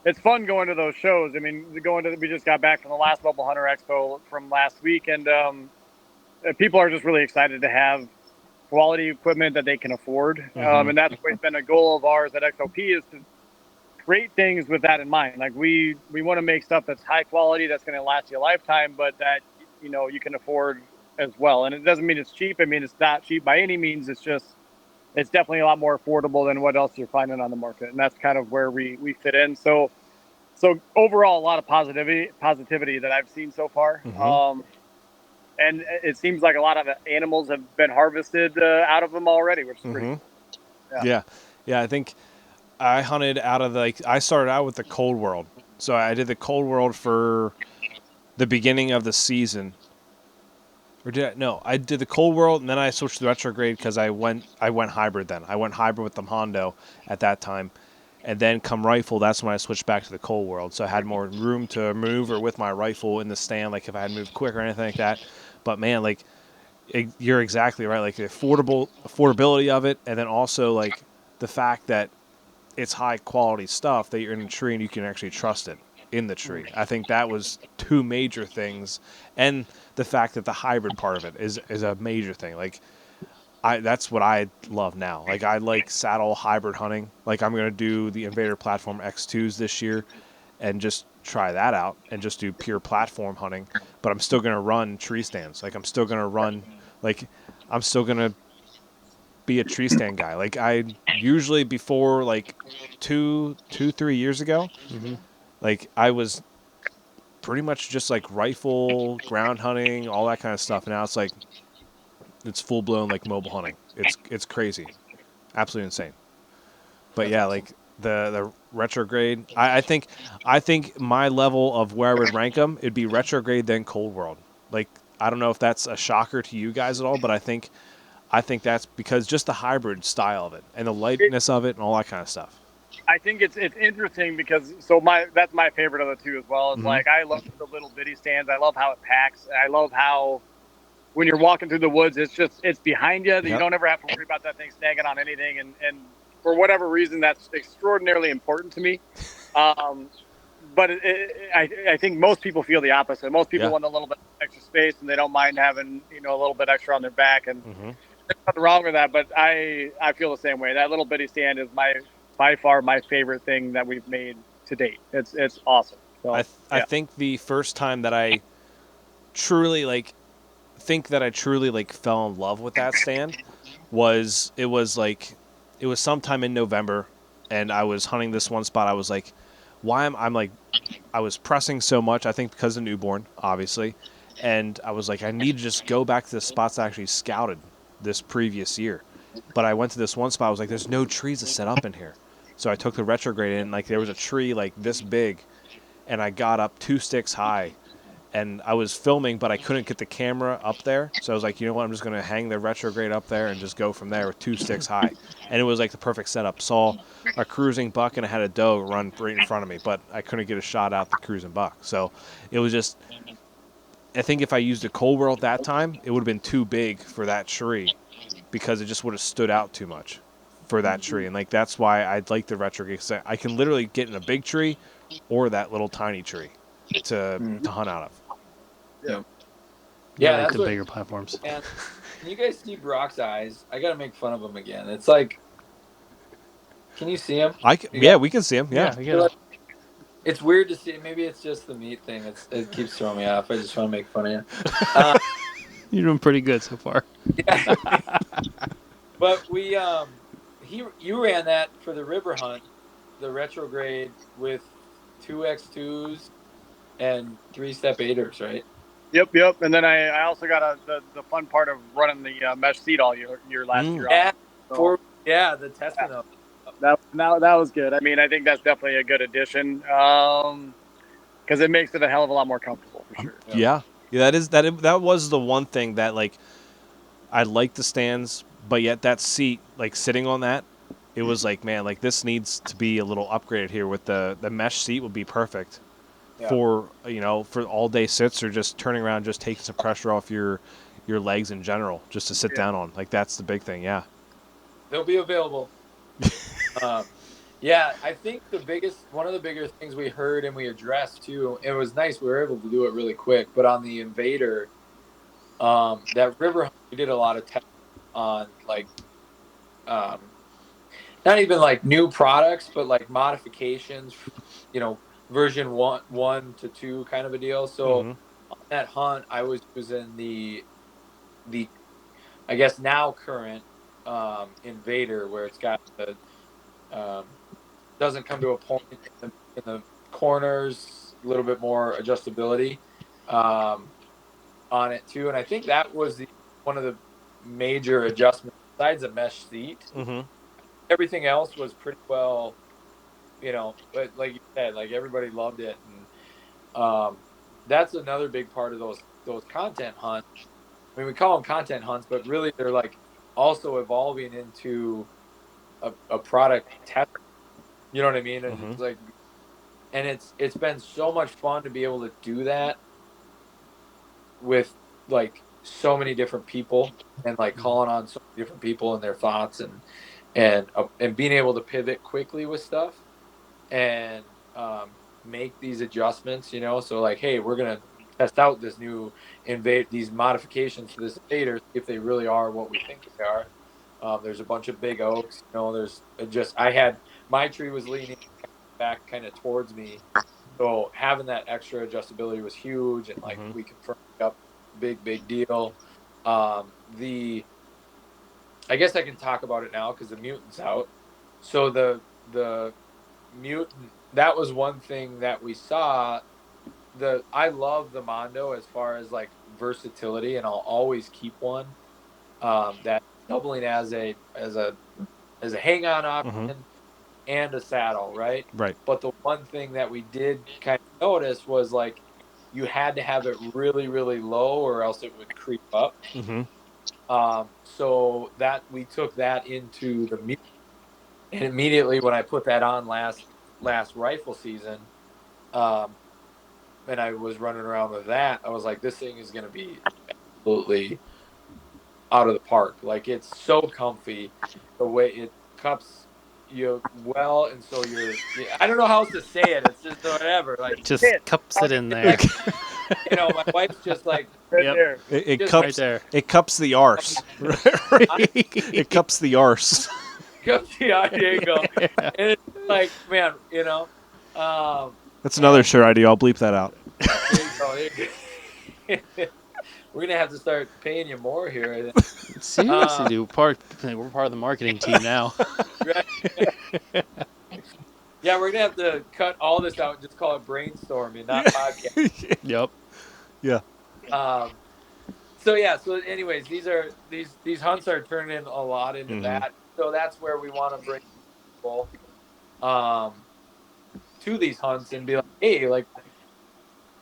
S4: it's fun going to those shows. I mean, we just got back from the last Mobile Hunter Expo from last week, and people are just really excited to have quality equipment that they can afford. And that's always been a goal of ours at XOP, is to create things with that in mind. Like we want to make stuff that's high quality, that's going to last you a lifetime, but that, you can afford as well. And it doesn't mean it's cheap. I mean, it's not cheap by any means. It's definitely a lot more affordable than what else you're finding on the market. And that's kind of where we fit in. So overall, a lot of positivity that I've seen so far. And it seems like a lot of animals have been harvested out of them already, which is pretty cool.
S2: Yeah. I think I hunted out of I started out with the Cold World. So I did the Cold World for the beginning of the season. Or did I? No, I did the Cold World, and then I switched to the Retrograde because I went hybrid then. I went hybrid with the Hondo at that time. And then come rifle, that's when I switched back to the Cold World. So I had more room to move or with my rifle in the stand, like if I had moved quick or anything like that. But man, you're exactly right. Like the affordability of it, and then also like the fact that it's high quality stuff that you're in a tree and you can actually trust it in the tree. I think that was two major things, and the fact that the hybrid part of it is a major thing. Like that's what I love now. Like I like saddle hybrid hunting. Like I'm gonna do the Invader Platform X2s this year, and just try that out and just do pure platform hunting. But I'm still gonna run tree stands. Like I'm still gonna be a tree stand guy. Like I usually before like 3 years ago, like I was pretty much just like rifle, ground hunting, all that kind of stuff. And now it's like it's full blown like mobile hunting. It's crazy, absolutely insane. But yeah, like the Retrograde, I think my level of where I would rank them, it'd be Retrograde then Cold World. Like I don't know if that's a shocker to you guys at all, but I think that's because just the hybrid style of it and the lightness of it and all that kind of stuff.
S4: I think it's interesting because that's my favorite of the two as well. It's like I love the little bitty stands. I love how it packs. I love how when you're walking through the woods, it's behind you. Yep. You don't ever have to worry about that thing snagging on anything. And for whatever reason, that's extraordinarily important to me. but I think most people feel the opposite. Most people
S2: Yeah.
S4: want a little bit extra space, and they don't mind having a little bit extra on their back. And
S2: Mm-hmm.
S4: there's nothing wrong with that. But I feel the same way. That little bitty stand is by far my favorite thing that we've made to date. It's awesome. So
S2: I think the first time that I truly fell in love with that stand was sometime in November, and I was hunting this one spot. I was like, why am I'm like I was pressing so much, I think because of newborn, obviously. And I was like, I need to just go back to the spots I actually scouted this previous year. But I went to this one spot, I was like, there's no trees to set up in here. So I took the retrograde in, like there was a tree like this big, and I got up 2 sticks high, and I was filming, but I couldn't get the camera up there. So I was like, you know what, I'm just going to hang the retrograde up there and just go from there with 2 sticks high. And it was like the perfect setup. Saw a cruising buck, and I had a doe run right in front of me, but I couldn't get a shot out the cruising buck. So it was just, I think if I used a cold world that time, it would have been too big for that tree because it just would have stood out too much for that tree. And like that's why I'd like the retrograde. I can literally get in a big tree or that little tiny tree to hunt out of.
S1: Yeah,
S3: like
S1: that's
S3: the
S1: what,
S3: bigger platforms.
S1: and can you guys see Brock's eyes? I gotta make fun of him again. It's like, can you see him?
S2: We can see him. Yeah.
S3: we got
S1: It's weird to see. Maybe it's just the meat thing. It keeps throwing me off. I just want to make fun of you.
S3: You're doing pretty good so far.
S1: Yeah. But you ran that for the river hunt, the retrograde with 2x2s and 3-step 8ers, right?
S4: Yep. And then I also got the fun part of running the mesh seat all year last year.
S1: Yeah,
S4: So,
S1: the testing of
S4: that was good. I mean, I think that's definitely a good addition because it makes it a hell of a lot more comfortable for sure.
S2: Yeah. That was the one thing that like I liked the stands, but yet that seat, like sitting on that, it was like, man, like this needs to be a little upgraded here with the mesh seat would be perfect for all day sits or just turning around, just taking some pressure off your legs in general, just to sit down on. Like that's the big thing. Yeah.
S1: They'll be available. Yeah, I think one of the bigger things we heard and we addressed too, it was nice we were able to do it really quick, but on the Invader, that river hunt, we did a lot of tests on like, not even like new products, but like modifications, version 1 to 2 kind of a deal. So on that hunt, I was using the I guess now current Invader, where it's got the doesn't come to a point in the corners, a little bit more adjustability on it too. And I think that was one of the major adjustments besides the mesh seat. Everything else was pretty well, but like you said, like everybody loved it. And that's another big part of those content hunts. I mean, we call them content hunts, but really they're like also evolving into a product test. You know what I mean? And it's like, and it's been so much fun to be able to do that with like so many different people and like calling on so many different people and their thoughts and being able to pivot quickly with stuff and make these adjustments. So like, hey, we're gonna test out this new these modifications to this invader, see if they really are what we think they are. There's a bunch of big oaks. There's my tree was leaning back kind of towards me, so having that extra adjustability was huge, and like we confirmed up, big deal. I guess I can talk about it now because the mutant's out. So the mutant, that was one thing that we saw. I love the Mondo as far as like versatility, and I'll always keep one that doubling as a hang on option and a saddle, right?
S2: Right.
S1: But the one thing that we did kind of notice was like you had to have it really, really low or else it would creep up. So that we took that into the mute, and immediately when I put that on last rifle season, and I was running around with that, I was like, this thing is going to be absolutely out of the park. Like it's so comfy, the way it cups well, and so I don't know how else to say it. It's just whatever. Like,
S3: Just cups it in there.
S1: my wife's just like
S4: Right
S3: Yep.
S4: there.
S2: It
S1: Just
S2: cups
S3: right there.
S2: it cups the arse. It cups the arse.
S1: yeah, there you go. And it's like, man,
S2: That's another shirt idea. I'll bleep that out.
S1: there you go. We're gonna have to start paying you more here. I think.
S3: Seriously, dude. We're part of the marketing team now.
S1: Right? Yeah, we're gonna have to cut all this out and just call it brainstorming, not podcast.
S3: Yep.
S2: Yeah.
S1: So yeah. So anyways, these hunts are turning a lot into that. So that's where we want to bring people to these hunts and be like, hey, like,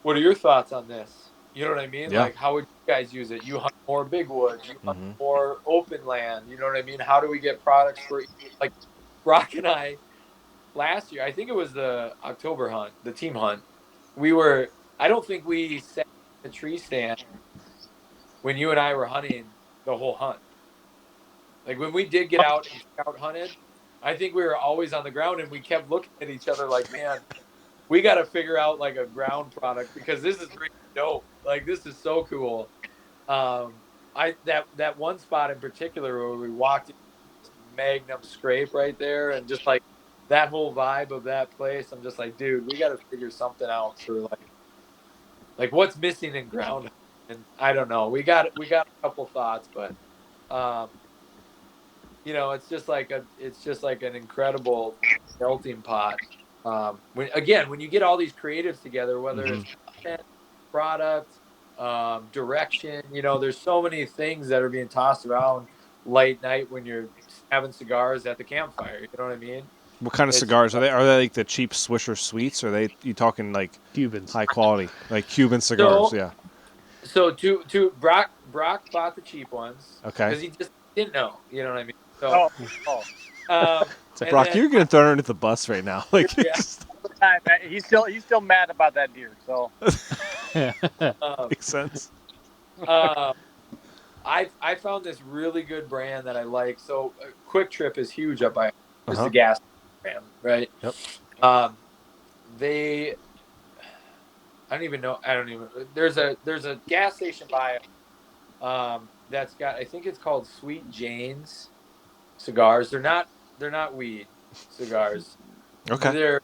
S1: what are your thoughts on this? You know what I mean?
S2: Yeah.
S1: Like, how would you guys use it? You hunt more big woods, you hunt more open land. You know what I mean? How do we get products for, like, Brock and I last year? I think it was the October hunt, the team hunt. I don't think we set a tree stand when you and I were hunting the whole hunt. Like, when we did get out and scout hunted, I think we were always on the ground and we kept looking at each other like, man, we got to figure out like a ground product because this is really dope. Like, this is so cool. That one spot in particular where we walked in this Magnum scrape right there, and just like that whole vibe of that place, I'm just like, dude, we got to figure something out for like what's missing in ground. And I don't know. We got a couple thoughts, but it's just like an incredible melting pot. When you get all these creatives together, whether it's content, product, direction, there's so many things that are being tossed around late night when you're having cigars at the campfire. You know what I mean?
S2: What kind of cigars are they? Are they like the cheap Swisher Sweets? Or are you talking like
S3: Cubans,
S2: high quality, like Cuban cigars? Yeah.
S1: So Brock bought the cheap ones.
S2: Okay.
S1: Because he just didn't know. You know what I mean? So.
S2: Brock, you're getting thrown under the bus right now. Like,
S1: yeah.
S4: He's still mad about that deer. So
S2: makes sense.
S1: I found this really good brand that I like. So Quick Trip is huge up by it's the gas brand, right?
S2: Yep.
S1: There's a gas station by that's got, I think it's called Sweet Jane's cigars. They're not weed cigars.
S2: Okay.
S1: They're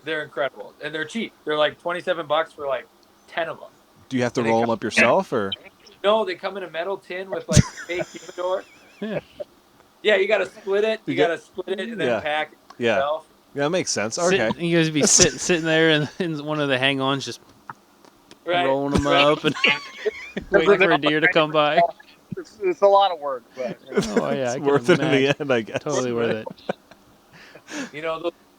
S1: they're incredible and they're cheap. They're like $27 for like 10 of them.
S2: Do you have to roll them up yourself, or?
S1: No, they come in a metal tin with like fake humidor. Yeah, you got to split it. You got to split it and then pack it yourself.
S2: Yeah, that makes sense. Okay.
S3: You guys be sitting there in one of the hang-ons, just rolling them up and waiting for a deer to come by.
S4: It's a lot of work, but
S3: oh yeah,
S2: it's worth it in the end, I guess.
S3: Totally worth it.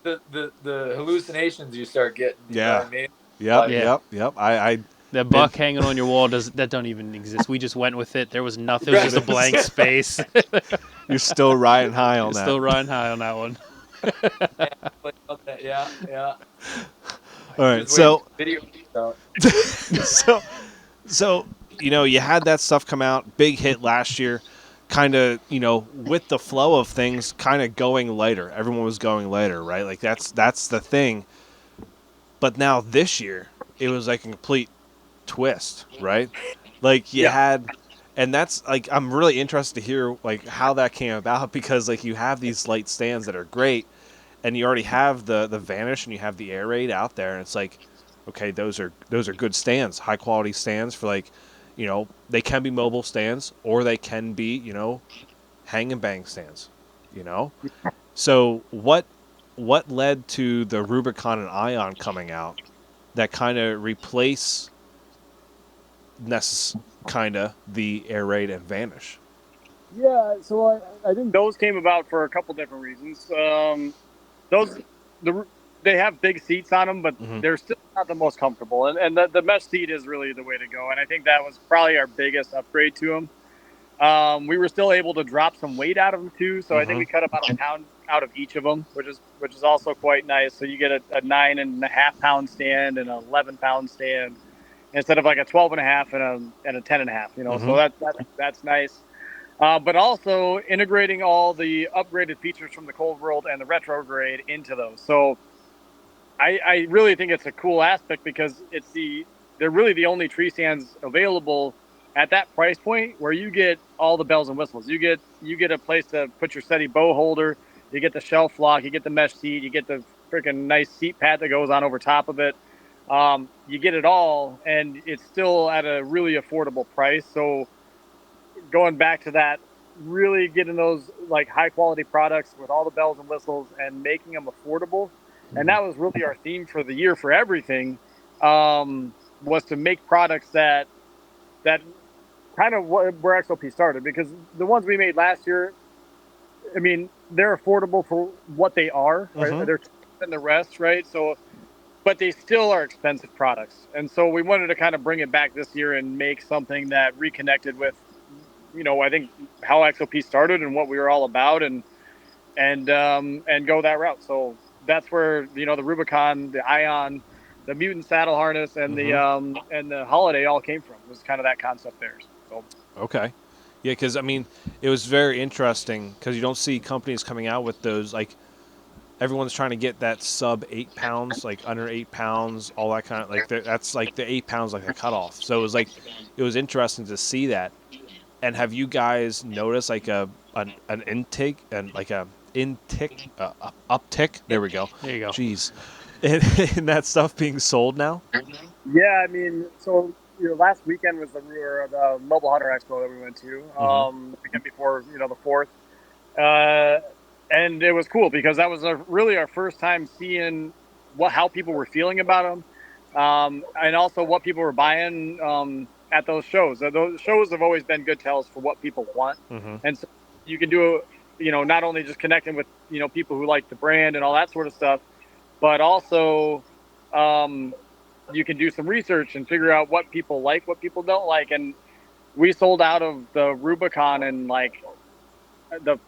S1: The hallucinations you start getting. You know what I mean?
S2: Yep. I
S3: that buck hanging on your wall don't even exist. We just went with it. There was nothing. It was just a blank space.
S2: You're still riding high on that.
S3: Still riding high on that one.
S1: Yeah.
S2: All right, so you had that stuff come out, big hit last year, kind of, with the flow of things kind of going later. Everyone was going later, right? Like that's the thing. But now this year, it was like a complete twist, right? Like you had, and that's like, I'm really interested to hear like how that came about, because like you have these light stands that are great, and you already have the Vanish and you have the Air Raid out there, and it's like, okay, those are good stands, high quality stands for like, they can be mobile stands or they can be, hang and bang stands, So what led to the Rubicon and ION coming out that kind of replace the Air Raid and Vanish?
S4: Yeah, so I think those came about for a couple different reasons. They have big seats on them, but they're still not the most comfortable. And the mesh seat is really the way to go. And I think that was probably our biggest upgrade to them. We were still able to drop some weight out of them too. So I think we cut about a pound out of each of them, which is also quite nice. So you get a 9.5 pound stand and an 11 pound stand. instead of like a 12.5 and a 10.5. You know, so that's nice. But also integrating all the upgraded features from the Cold World and the retrograde into those. So I really think it's a cool aspect because they're really the only tree stands available at that price point where you get all the bells and whistles. You get a place to put your steady bow holder, you get the shelf lock, you get the mesh seat, you get the freaking nice seat pad that goes on over top of it. You get it all, and it's still at a really affordable price. So going back to that, really getting those like high quality products with all the bells and whistles and making them affordable. And that was really our theme for the year for everything, was to make products that kind of where XOP started, because the ones we made last year, I mean, they're affordable for what they are, right? They're cheaper than the rest, right? So, but they still are expensive products. And so we wanted to kind of bring it back this year and make something that reconnected with, I think how XOP started and what we were all about, and go that route. So that's where, the Rubicon, the ION, the Mutant saddle harness, and the Holiday all came from. Was kind of that concept there. So
S2: Okay. Yeah, because, I mean, it was very interesting because you don't see companies coming out with those, like, everyone's trying to get that sub 8 pounds, like under 8 pounds, all that kind of, like, that's like the 8 pounds, like a cutoff. So it was interesting to see that. And have you guys noticed like an intake and like a uptick? There we go.
S3: There you go.
S2: Jeez. In that stuff being sold now?
S4: yeah, I mean, so last weekend was the Mobile Hunter Expo that we went to. The weekend before, the 4th, and it was cool because that was really our first time seeing how people were feeling about them, and also what people were buying at those shows. Those shows have always been good tells for what people want, and so you can do, not only just connecting with people who like the brand and all that sort of stuff, but also you can do some research and figure out what people like, what people don't like. And we sold out of the Rubicon in like the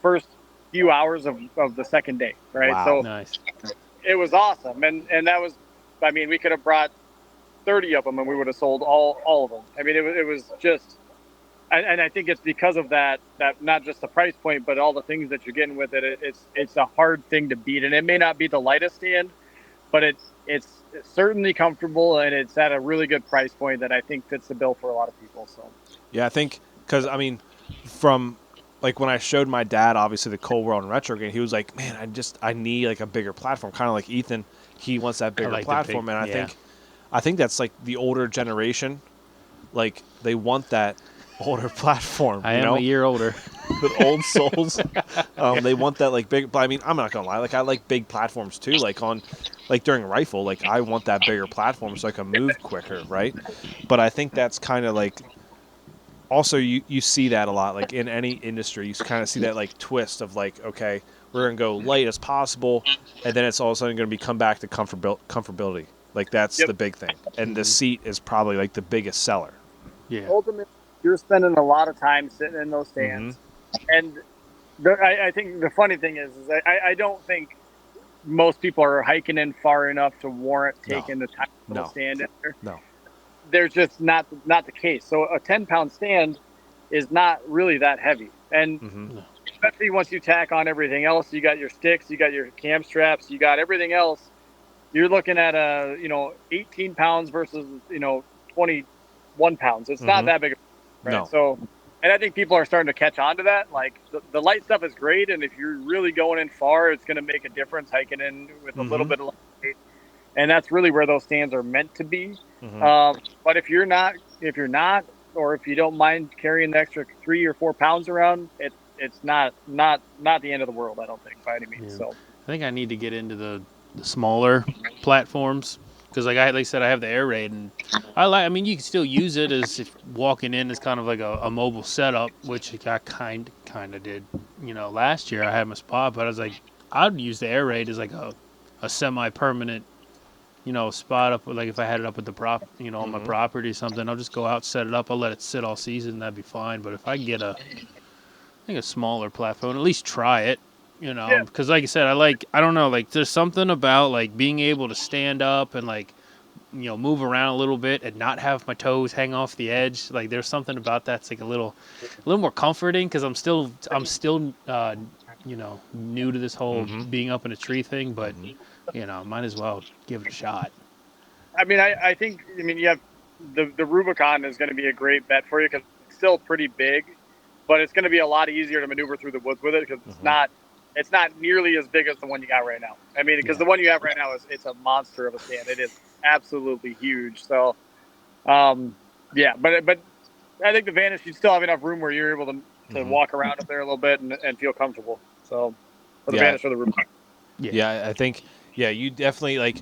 S4: first few hours of the second day, right?
S2: Wow.
S4: So
S3: Nice.
S4: it was awesome, and that was, I mean, we could have brought 30 of them and we would have sold all of them. I mean, it was just, and I think it's because of that not just the price point, but all the things that you're getting with it. It's a hard thing to beat, and it may not be the lightest stand, but it's certainly comfortable, and it's at a really good price point that I think fits the bill for a lot of people. So
S2: Yeah, I think because, I mean, from like when I showed my dad obviously the Cold World and Retro game, he was like, man, I need like a bigger platform, kind of like Ethan. He wants that bigger platform, and I think that's like the older generation, like they want that older platform.
S3: I am a year older.
S2: With old souls, they want that like big. But I mean, I'm not gonna lie, like I like big platforms too. Like during rifle, like I want that bigger platform so I can move quicker, right? But I think that's kind of like, also you see that a lot, like in any industry, you kind of see that like twist of like, okay, we're gonna go light as possible, and then it's all of a sudden gonna come back to comfortability. Like that's the big thing, and the seat is probably like the biggest seller.
S3: Yeah.
S4: ultimately, you're spending a lot of time sitting in those stands, and I think the funny thing is I don't think most people are hiking in far enough to warrant taking the time to stand in there.
S2: No.
S4: There's just not the case. So a 10-pound stand is not really that heavy, and especially once you tack on everything else, you got your sticks, you got your cam straps, you got everything else. You're looking at 18 pounds versus 21 pounds. It's not that big, right?
S2: No.
S4: So, and I think people are starting to catch on to that. Like the light stuff is great, and if you're really going in far, it's going to make a difference hiking in with a little bit of light. And that's really where those stands are meant to be. But if you're not, or if you don't mind carrying the extra 3 or 4 pounds around, it's not the end of the world, I don't think, by any means.
S3: Yeah.
S4: So
S3: I think I need to get into the smaller platforms because, like I said, I have the air raid, and I mean, you can still use it as if walking in is kind of like a mobile setup, which I kind of did, last year. I had my spot, but I was like, I'd use the air raid as like a semi-permanent, spot up. Like if I had it up at the on my property or something, I'll just go out, set it up. I'll let it sit all season. That'd be fine. But if I get a smaller platform, at least try it. Because like I said, I don't know, like there's something about like being able to stand up and like move around a little bit and not have my toes hang off the edge. Like there's something about that's like a little more comforting because I'm still new to this whole being up in a tree thing, but might as well give it a shot.
S4: I mean, I think you have the Rubicon is going to be a great bet for you because it's still pretty big, but it's going to be a lot easier to maneuver through the woods with it because it's not nearly as big as the one you got right now. I mean, because the one you have right now it's a monster of a stand. It is absolutely huge. So, yeah, but I think the Vanish, you still have enough room where you're able to walk around up there a little bit and feel comfortable. So, for the Vanish or the Rubicon.
S2: Yeah, I think you definitely like.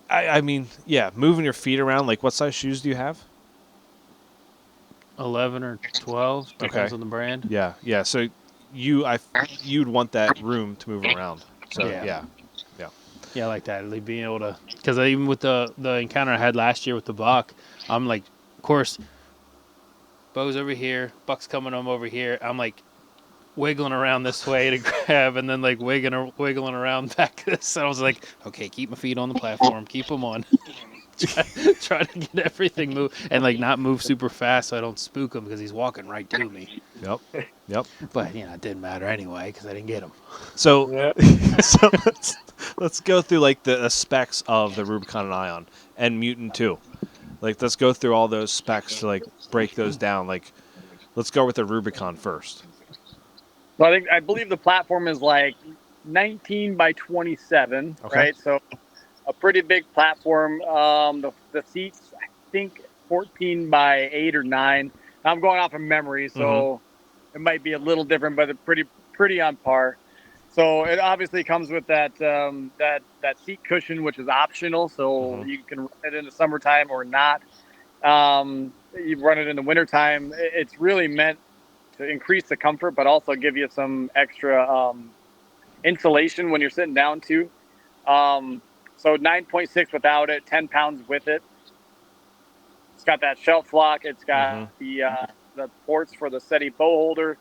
S2: I mean, moving your feet around. Like, what size shoes do you have?
S3: 11 or 12, depends on the brand.
S2: Yeah. So you'd want that room to move around. So yeah,
S3: I like that. Like being able to, because even with the encounter I had last year with the buck, I'm like, of course, bow's over here, buck's coming over here. I'm like wiggling around this way to grab, and then like wiggling around back this. I was like, okay, keep my feet on the platform, keep them on. try to get everything move and like not move super fast so I don't spook him because he's walking right to me.
S2: Yep.
S3: But it didn't matter anyway because I didn't get him.
S2: So, so let's go through like the specs of the Rubicon and ION and Mutant too. Like let's go through all those specs to like break those down. Like let's go with the Rubicon first.
S4: Well, I believe the platform is like 19 by 27, right? So a pretty big platform. The seats, I think 14 by 8 or 9. I'm going off of memory, so it might be a little different, but it's pretty on par. So it obviously comes with that seat cushion, which is optional. So you can run it in the summertime or not. You run it in the wintertime. It's really meant to increase the comfort, but also give you some extra insulation when you're sitting down too. So 9.6 without it, 10 pounds with it. It's got that shelf lock. It's got the ports for the SETI bow holder.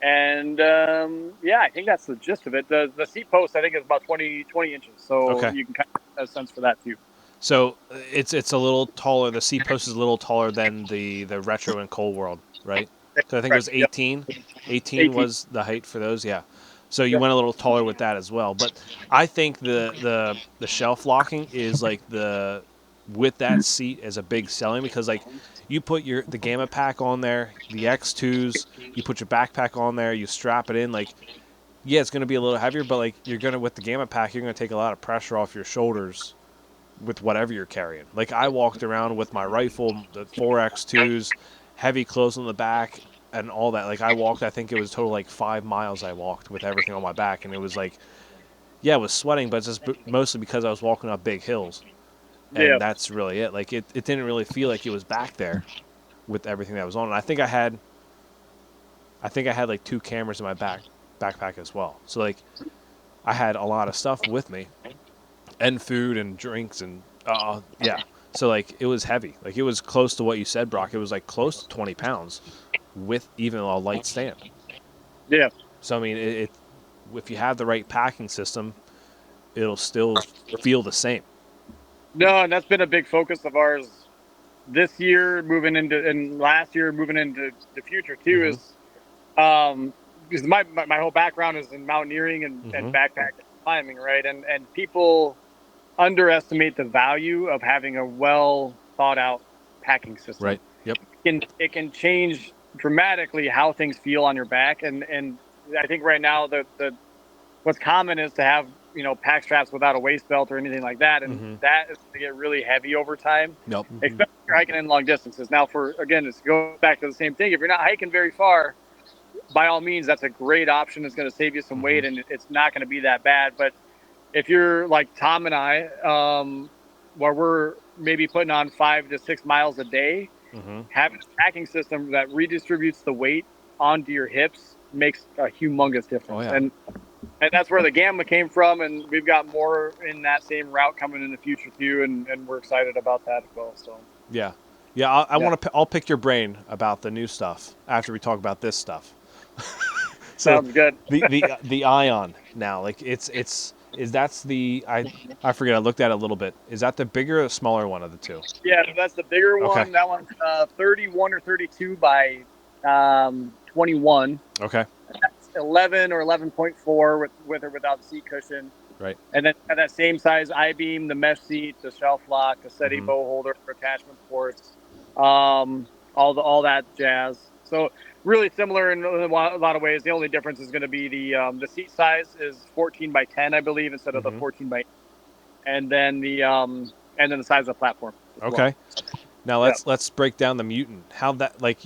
S4: And I think that's the gist of it. The seat post, I think, is about 20 inches. So you can kind of have a sense for that too.
S2: So it's a little taller. The seat post is a little taller than the Retro and Cold World, right? So I think it was 18. 18 was the height for those, yeah. So you went a little taller with that as well. But I think the shelf locking is like with that seat is a big selling because like you put the Gamma pack on there, the X2s, you put your backpack on there, you strap it in, like it's going to be a little heavier, but like with the Gamma pack, you're going to take a lot of pressure off your shoulders with whatever you're carrying. Like I walked around with my rifle, the 4X2s, heavy clothes on the back and all that. Like I walked, I think it was total like 5 miles I walked with everything on my back, and it was like, it was sweating, but it's just mostly because I was walking up big hills, and that's really it. Like it didn't really feel like it was back there with everything that was on. And I think I had like 2 cameras in my backpack as well. So like I had a lot of stuff with me, and food and drinks and So like it was heavy. Like it was close to what you said, Brock. It was like close to 20 pounds with even a light stand.
S4: Yeah.
S2: So I mean, if you have the right packing system, it'll still feel the same.
S4: No, and that's been a big focus of ours this year, and last year moving into the future too. Is because my whole background is in mountaineering and backpack climbing, right? And people underestimate the value of having a well thought out packing system.
S2: Right. Yep.
S4: It can change dramatically how things feel on your back, and I think right now the what's common is to have pack straps without a waist belt or anything like that, and that is to get really heavy over time.
S2: Nope.
S4: Especially if you're hiking in long distances. Now, it's go back to the same thing. If you're not hiking very far, by all means, that's a great option. It's going to save you some weight, and it's not going to be that bad. But if you're like Tom and I, where we're maybe putting on 5 to 6 miles a day, having a packing system that redistributes the weight onto your hips makes a humongous difference.
S2: Oh, yeah.
S4: And that's where the Gamma came from, and we've got more in that same route coming in the future too, and we're excited about that as well. So
S2: I'll pick your brain about the new stuff after we talk about this stuff.
S4: Sounds good.
S2: the ION now, like it's that's the I forget. I looked at it a little bit. Is that the bigger or smaller one of the two?
S4: Yeah, that's the bigger
S2: Okay.
S4: one. That one's 31 or 32 by 21.
S2: Okay.
S4: That's 11 or 11.4 with or without the seat cushion.
S2: Right.
S4: And then at that same size I-beam, the mesh seat, the shelf lock, the SETI bow holder for attachment ports, all that jazz. So really similar in a lot of ways. The only difference is going to be the seat size is 14 by 10, I believe, instead of the 14 by 8. And then the size of the platform.
S2: Okay. Now let's break down the Mutant. How that, like,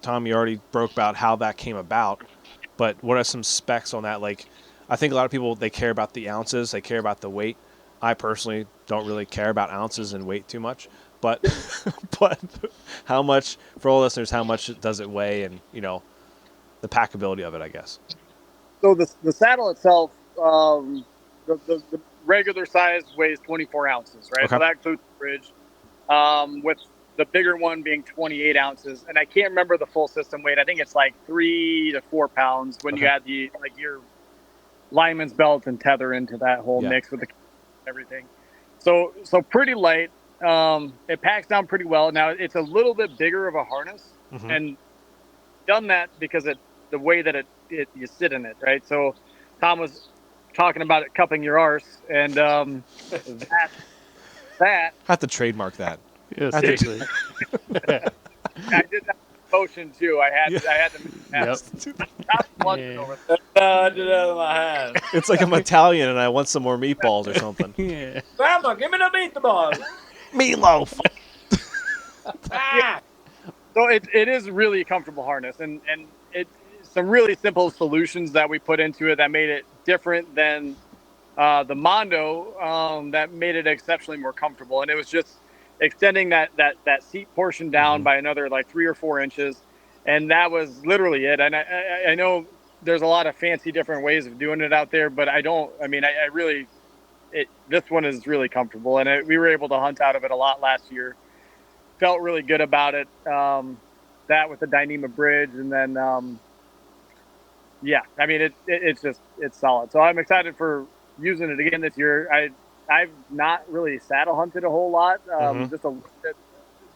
S2: Tom, you already broke about how that came about, but what are some specs on that? Like, I think a lot of people, they care about the ounces, they care about the weight. I personally don't really care about ounces and weight too much, but but how much, for all listeners, how much does it weigh, and the packability of it, I guess.
S4: So the saddle itself, the regular size weighs 24 ounces, right?
S2: Okay.
S4: So that includes the bridge, with the bigger one being 28 ounces. And I can't remember the full system weight. I think it's like 3 to 4 pounds when you add your lineman's belt and tether into that whole mix with the everything. So pretty light. It packs down pretty well. Now it's a little bit bigger of a harness, and done that because the way that you sit in it, right? So Tom was talking about it cupping your arse, and that
S2: I have to trademark that.
S3: Yeah, seriously.
S4: I did that motion too. I had to.
S3: Yep.
S4: Stop lunching over there.
S1: I did that in my hand.
S2: It's like I'm Italian and I want some more meatballs or something.
S3: Yeah.
S1: Grandma, give me the meatballs.
S2: Meatloaf.
S4: So it is really a comfortable harness, and it's some really simple solutions that we put into it that made it different than the Mondo, that made it exceptionally more comfortable. And it was just extending that seat portion down by another like 3 or 4 inches, and that was literally it. And I know there's a lot of fancy different ways of doing it out there, but I really, this one is really comfortable, and we were able to hunt out of it a lot last year. Felt really good about it. That with the Dyneema bridge, and then it's solid. So I'm excited for using it again this year. I've not really saddle hunted a whole lot, just a little bit,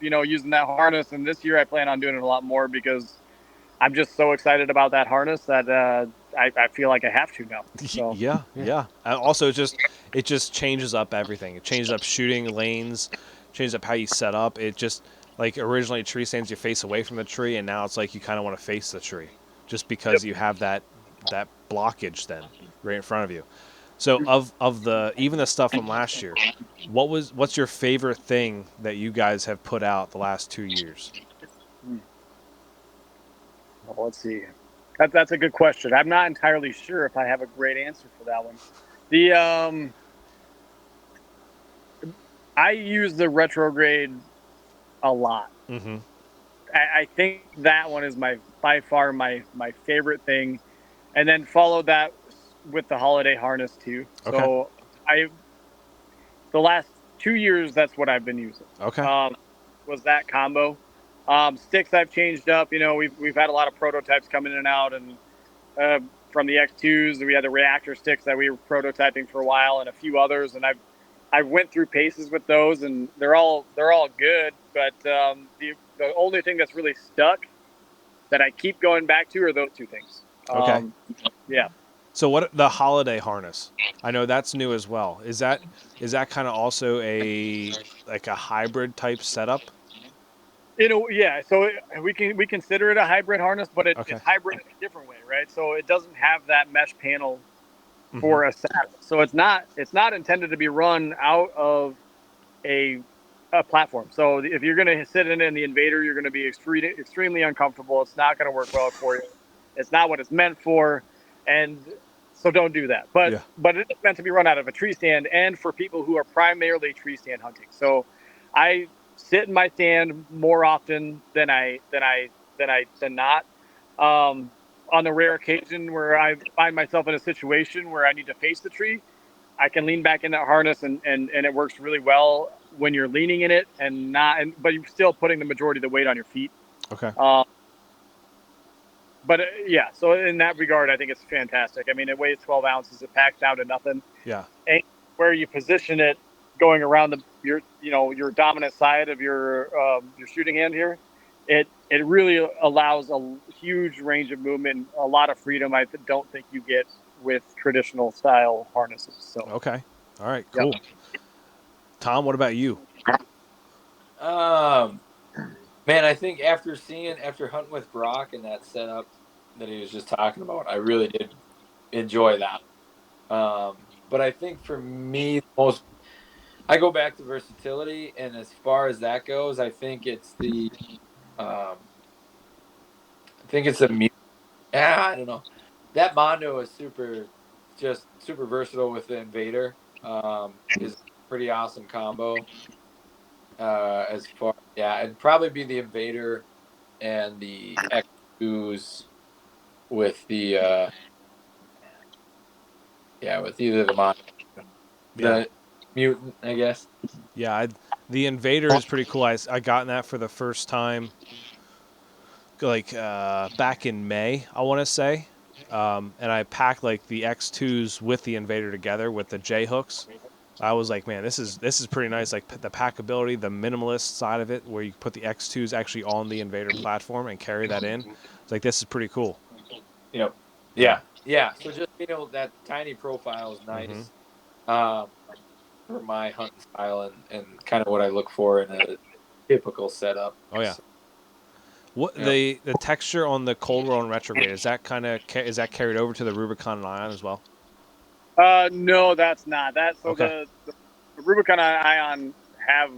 S4: using that harness. And this year I plan on doing it a lot more because I'm just so excited about that harness that I feel like I have to now. So.
S2: Yeah. And also, it just changes up everything. It changes up shooting lanes, changes up how you set up. It just, like, originally tree stands you face away from the tree, and now it's like you kind of want to face the tree, just because you have that blockage then right in front of you. So of the even the stuff from last year, what's your favorite thing that you guys have put out the last 2 years?
S4: Well, let's see. That's a good question. I'm not entirely sure if I have a great answer for that one. I use the retrograde a lot. I think that one is by far my favorite thing, and then follow that with the holiday harness too.
S2: Okay.
S4: So the last 2 years, that's what I've been using.
S2: Okay.
S4: Was that combo. Sticks I've changed up. We've had a lot of prototypes coming in and out, and from the X2s, we had the reactor sticks that we were prototyping for a while, and a few others, and I went through paces with those, and they're all good, but the only thing that's really stuck that I keep going back to are those two things.
S2: Okay.
S4: Yeah.
S2: So what the holiday harness? I know that's new as well. Is that kind of also a hybrid type setup?
S4: Yeah. So we consider it a hybrid harness, but it's hybrid in a different way, right? So it doesn't have that mesh panel for a saddle. So it's not intended to be run out of a platform. So if you're going to sit in the Invader, you're going to be extremely uncomfortable. It's not going to work well for you. It's not what it's meant for, and so don't do that. But it is meant to be run out of a tree stand, and for people who are primarily tree stand hunting. So I sit in my stand more often than not. On the rare occasion where I find myself in a situation where I need to face the tree, I can lean back in that harness, and it works really well when you're leaning in it but you're still putting the majority of the weight on your feet.
S2: Okay.
S4: So in that regard, I think it's fantastic. I mean, it weighs 12 ounces. It packs down to nothing.
S2: Yeah.
S4: where you position it going around your dominant side of your shooting hand here, it really allows a huge range of movement, a lot of freedom. I don't think you get with traditional style harnesses. So
S2: Okay. All right. Cool. Yep. Tom, what about you?
S1: Man, I think after hunting with Brock and that setup that he was just talking about, I really did enjoy that. But I think for me, I go back to versatility, and as far as that goes, I think it's the I I don't know. That Mondo is super versatile with the Invader. Is a pretty awesome combo. It'd probably be the Invader and the X2s with the with either the Mondo, the Mutant, I guess.
S2: Yeah, the Invader is pretty cool. I gotten that for the first time, like back in May, I want to say, and I packed like the X2s with the Invader together with the J hooks. I was like, man, this is pretty nice. Like the packability, the minimalist side of it, where you put the X2s actually on the Invader platform and carry that in. It's like, this is pretty cool.
S1: Yep. Yeah. So just that tiny profile is nice. For my hunting style and kind of what I look for in a typical setup.
S2: Oh yeah. So, what the texture on the Cold World and Retrograde, is that carried over to the Rubicon and ION as well?
S4: No, that's not. So
S2: okay.
S4: the Rubicon and ION have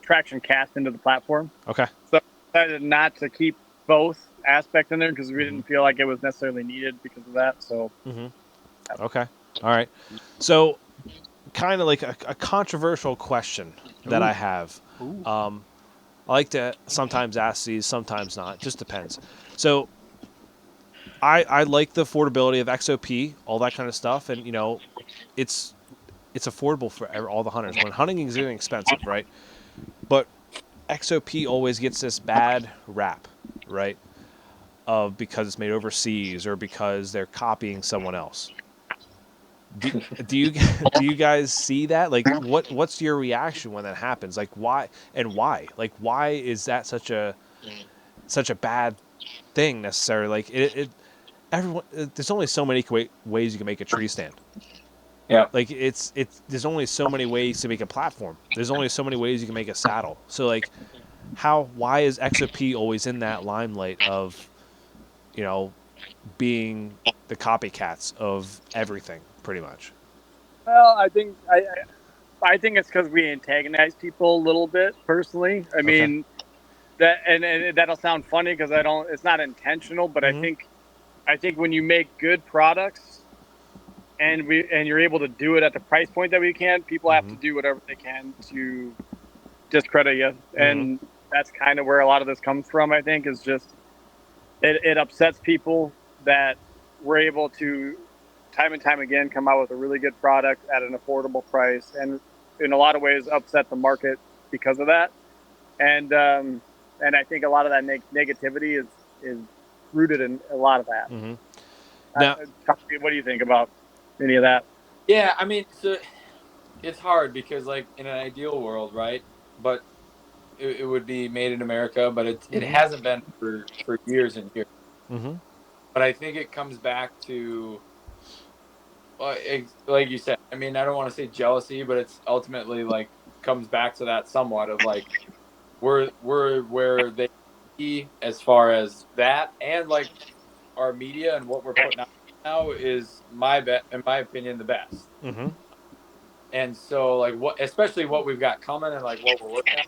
S4: traction cast into the platform.
S2: Okay.
S4: So I decided not to keep both aspects in there because we didn't feel like it was necessarily needed because of that. So.
S2: Okay. All right. So, kind of like a controversial question that I have. I like to sometimes ask these, sometimes not. Just depends. So, I like the affordability of XOP, all that kind of stuff, and it's affordable for all the hunters. When hunting is getting expensive, right? But XOP always gets this bad rap, right? Because it's made overseas or because they're copying someone else. Do you guys see that? Like, what's your reaction when that happens? Like, why? Like, why is that such a bad thing necessarily? Like, everyone. There's only so many ways you can make a tree stand.
S1: Yeah.
S2: Like there's only so many ways to make a platform. There's only so many ways you can make a saddle. So like, why is XOP always in that limelight of, being the copycats of everything, pretty much?
S4: Well, I think it's because we antagonize people a little bit personally. I mean, that and that'll sound funny because it's not intentional, but I think when you make good products and you're able to do it at the price point that we can, people have to do whatever they can to discredit you, and that's kind of where a lot of this comes from. I think is just it upsets people that we're able to time and time again come out with a really good product at an affordable price, and in a lot of ways upset the market because of that. And I think a lot of that negativity is rooted in a lot of that.
S2: Now,
S4: what do you think about any of that?
S1: Yeah, I mean, so it's hard because, like, in an ideal world, right? But it would be made in America, but it hasn't been for years and years. But I think it comes back to, like you said, I mean, I don't want to say jealousy, but it's ultimately like comes back to that somewhat of like we're where they be as far as that, and like our media and what we're putting out now is in my opinion the best. And so like especially what we've got coming and like what we're working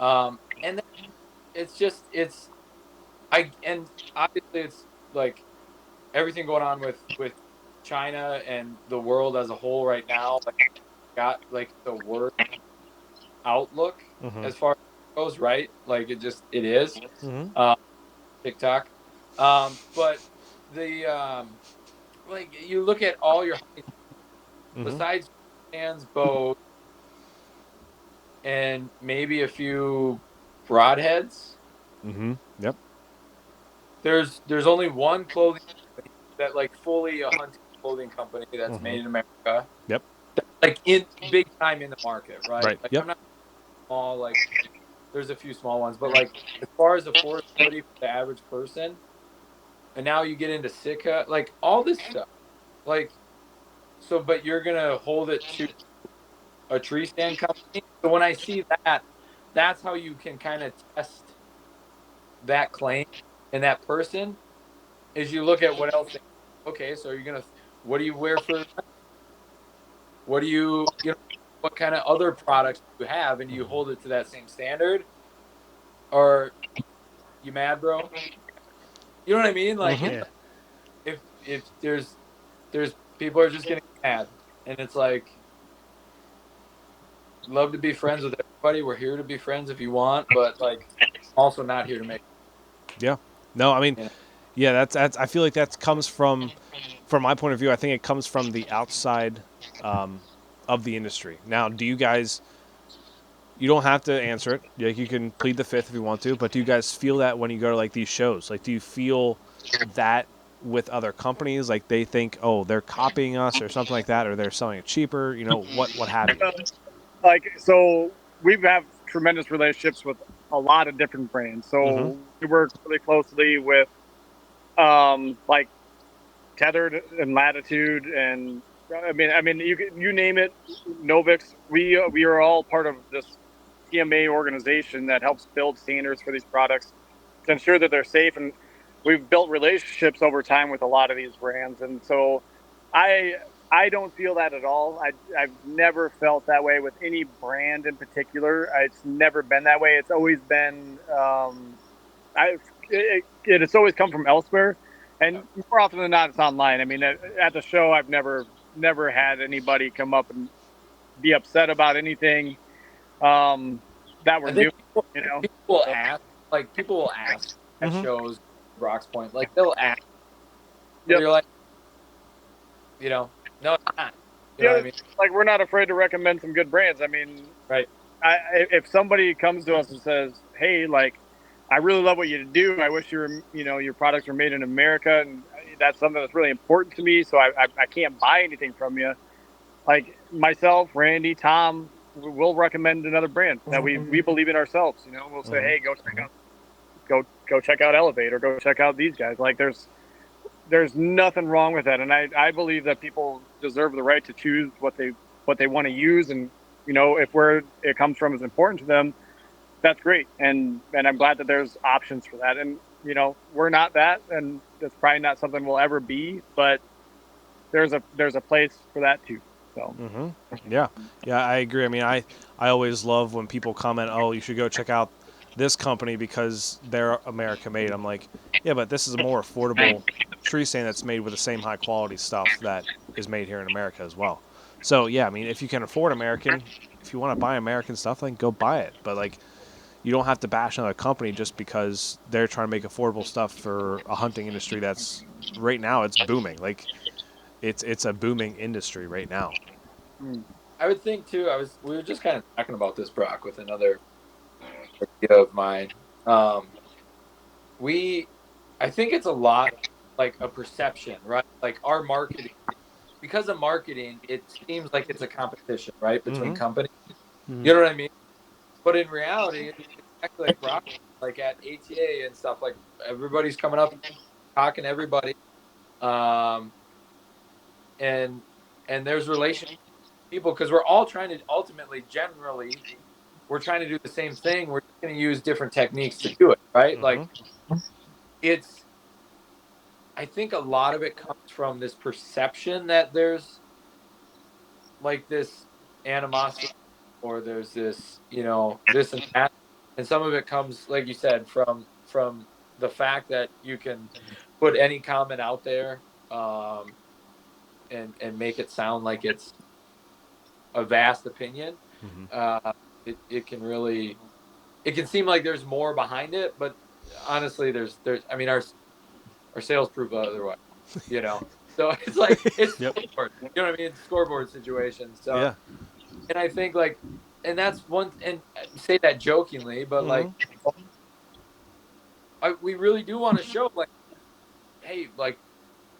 S1: on. And then and obviously it's like everything going on with China and the world as a whole right now, like, got like the worst outlook as far as it goes, right? Like it is. TikTok. But the like you look at all your besides hands, bows, and maybe a few broadheads.
S2: Yep.
S1: There's only one clothing company that like fully a hunting clothing company that's made in America.
S2: Yep.
S1: like in big time in the market, right?
S2: Right.
S1: Like
S2: Yep.
S1: I'm not small, like there's a few small ones, but like as far as affordability for the average person, and now you get into Sitka, like all this stuff, like so, but you're gonna hold it to a tree stand company. So when I see that, that's how you can kind of test that claim and that person is you look at what else. Okay, so you're gonna, what do you wear for? What do you know? What kind of other products do you have, and do you hold it to that same standard, or you mad, bro? You know what I mean? Like
S2: Mhm.
S3: Yeah.
S1: if there's people are just getting mad, and it's like love to be friends with everybody. We're here to be friends if you want, but like also not here to make.
S2: Yeah. No, I mean,
S1: You know?
S2: yeah, that's. I feel like that comes from my point of view. I think it comes from the outside of the industry. Now, do you guys? You don't have to answer it. Like you can plead the fifth if you want to. But do you guys feel that when you go to like these shows? Like, do you feel that with other companies? Like they think, oh, they're copying us or something like that, or they're selling it cheaper. You know, what have you?
S4: Like, so we have tremendous relationships with a lot of different brands.
S2: Mm-hmm.
S4: So we work really closely with like Tethered and Latitude, and I mean you name it, Novix. We are all part of this TMA organization that helps build standards for these products to ensure that they're safe. And we've built relationships over time with a lot of these brands, and so I I don't feel that at all. I've never felt that way with any brand in particular. It's never been that way. It's always been it's always come from elsewhere, and more often than not, it's online. I mean, at the show, I've never had anybody come up and be upset about anything that we're
S1: I think
S4: doing. You know,
S1: people will
S4: so,
S1: ask, like people will ask at
S2: Mm-hmm.
S1: shows, Brock's point, like they'll ask, and
S4: yep.
S1: you're like, you know, no, it's not. You know
S4: Yeah,
S1: what I mean?
S4: like we're not afraid to recommend some good brands. I mean,
S1: Right.
S4: if somebody comes to us and says, "Hey, like, I really love what you do. I wish your products were made in America, and that's something that's really important to me. So I can't buy anything from you." Like myself, Randy, Tom, we'll recommend another brand that we believe in ourselves. You know, we'll say,
S2: Mm-hmm.
S4: "Hey, go check out Elevate, or go check out these guys." Like there's nothing wrong with that, and I believe that people deserve the right to choose what they want to use, and if where it comes from is important to them, that's great, and I'm glad that there's options for that. And we're not that, and that's probably not something we'll ever be, but there's a place for that too. So
S2: Mm-hmm. Yeah. Yeah, I agree. I mean, I always love when people comment, oh, you should go check out this company because they're America made. I'm like, yeah, but this is a more affordable tree stand that's made with the same high quality stuff that is made here in America as well. So yeah, I mean, if you can afford American, if you want to buy American stuff, then go buy it. But like, you don't have to bash another company just because they're trying to make affordable stuff for a hunting industry that's right now it's booming. Like, it's a booming industry right now.
S1: I would think too. We were just kind of talking about this, Brock, with another idea of mine. Um, I think it's a lot like a perception, right? Like our marketing, because of marketing, it seems like it's a competition, right, between
S2: Mm-hmm.
S1: companies.
S3: Mhm.
S1: You know what I mean? But in reality, it's exactly like Brock, like at ATA and stuff. Like everybody's coming up, talking to everybody, um, and there's relationship people because we're all trying to ultimately, generally, we're trying to do the same thing. We're just going to use different techniques to do it, right?
S2: Mm-hmm.
S1: Like it's I think a lot of it comes from this perception that there's like this animosity or there's this, this and that. And some of it comes, like you said, from the fact that you can put any comment out there, and make it sound like it's a vast opinion.
S2: Mm-hmm.
S1: It can really it can seem like there's more behind it, but honestly, there's I mean our sales prove otherwise, you know. So it's like it's
S2: Yep.
S1: scoreboard, you know what I mean? It's scoreboard situation. So
S2: Yeah.
S1: and I think like and that's one and say that jokingly, but like
S2: Mm-hmm.
S1: we really do want to show like, hey, like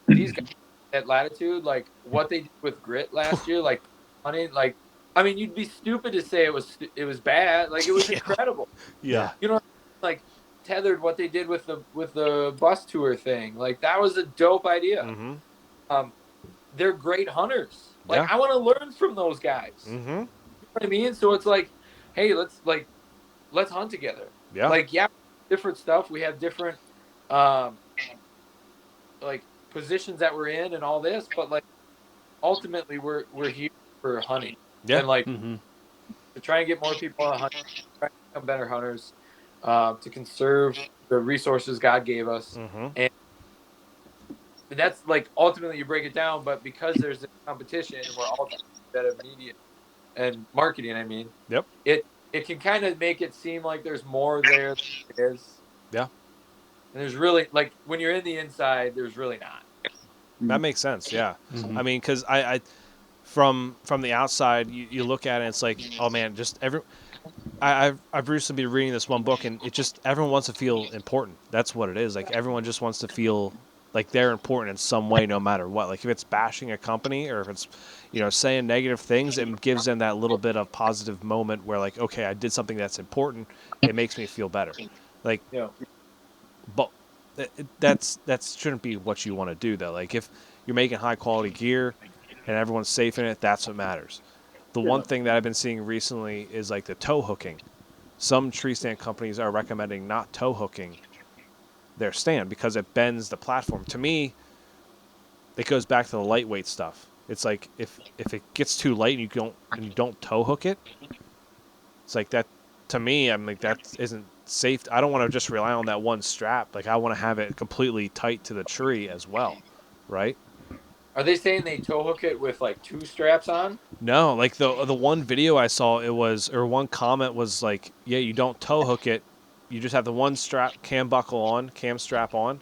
S1: these guys at Latitude, like what they did with Grit last year, like funny. Like, I mean, you'd be stupid to say it was bad. Like, it was incredible.
S2: Yeah.
S1: You know, like tethered what they did with the bus tour thing. Like, that was a dope idea.
S2: Mm-hmm.
S1: They're great hunters. Like,
S2: Yeah.
S1: I want to learn from those guys.
S2: Mm-hmm.
S1: You know what I mean? So it's like, hey, let's hunt together.
S2: Yeah.
S1: Like, different stuff. We have different like positions that we're in and all this, but like ultimately we're here for hunting.
S2: Yeah.
S1: And like
S3: Mm-hmm.
S1: to try and get more people to hunt, try to become better hunters, to conserve the resources God gave us.
S2: Mm-hmm.
S1: And that's like ultimately you break it down, but because there's this competition and we're all that of media and marketing, I mean,
S2: Yep.
S1: It can kind of make it seem like there's more there than there is.
S2: Yeah.
S1: And there's really, like, when you're in the inside, there's really not.
S2: That makes sense. Yeah.
S3: Mm-hmm.
S2: I mean, because I from the outside, you look at it, and it's like, oh man, just I've recently been reading this one book, and it just everyone wants to feel important. That's what it is. Like everyone just wants to feel like they're important in some way, no matter what. Like if it's bashing a company or if it's, saying negative things, it gives them that little bit of positive moment where like, okay, I did something that's important. It makes me feel better. Like, but that shouldn't be what you want to do though. Like if you're making high quality gear and everyone's safe in it, that's what matters. The one thing that I've been seeing recently is like the tow hooking. Some tree stand companies are recommending not tow hooking their stand because it bends the platform. To me, it goes back to the lightweight stuff. It's like if it gets too light and you don't tow hook it, it's like that. To me, I'm like that isn't safe. I don't want to just rely on that one strap. Like I want to have it completely tight to the tree as well, right?
S1: Are they saying they tow hook it with like 2 straps on?
S2: No, like the one video I saw, one comment was like, yeah, you don't tow hook it. You just have the one cam strap on,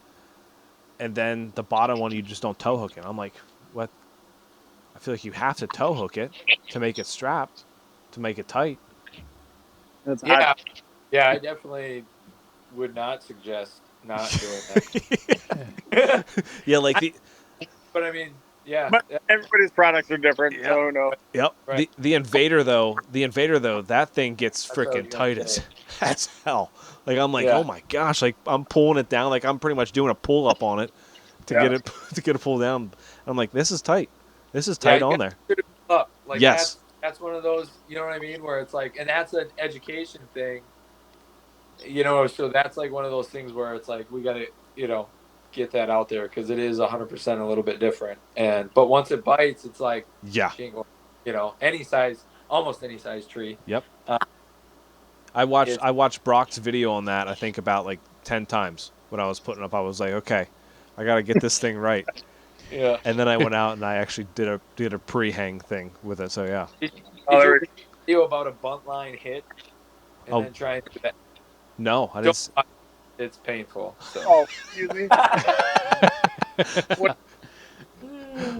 S2: and then the bottom one you just don't tow hook it. I'm like, what? I feel like you have to tow hook it to make it strap, to make it tight.
S1: Yeah, I definitely would not suggest not doing that.
S2: Yeah, like
S1: but I mean, yeah.
S4: But everybody's products are different, so no.
S2: Yep.
S1: Right.
S2: The Invader though, that thing gets freaking tight as hell. Like I'm like, oh my gosh, like I'm pulling it down, like I'm pretty much doing a pull up on it to get it pulled down. I'm like, this is tight. This is tight on there.
S1: Up. Like
S2: yes.
S1: That's one of those, you know what I mean, where it's like, and that's an education thing. So that's like one of those things where it's like we got to, get that out there because it is 100% a little bit different. But once it bites, it's like almost any size tree.
S2: Yep. I watched Brock's video on that. I think about like 10 times when I was putting up. I was like, okay, I got to get this thing right.
S1: Yeah.
S2: And then I went out and I actually did a pre-hang thing with it. So yeah.
S1: Did you video about a bunt line hit and then try and do that?
S2: No, I didn't.
S1: It's painful. So.
S4: Oh, excuse me.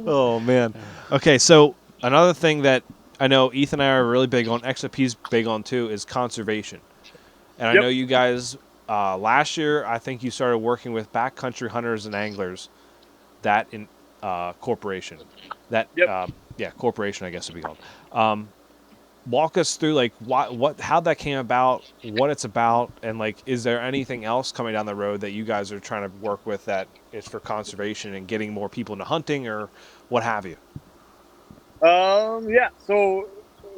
S2: Oh man. Okay, so another thing that I know Ethan and I are really big on, XOP's big on too, is conservation. And I know you guys last year, I think you started working with BackCountry Hunters and Anglers, that in corporation. That corporation, I guess would be called. Walk us through like how that came about, what it's about, and like is there anything else coming down the road that you guys are trying to work with that is for conservation and getting more people into hunting or what have you?
S4: So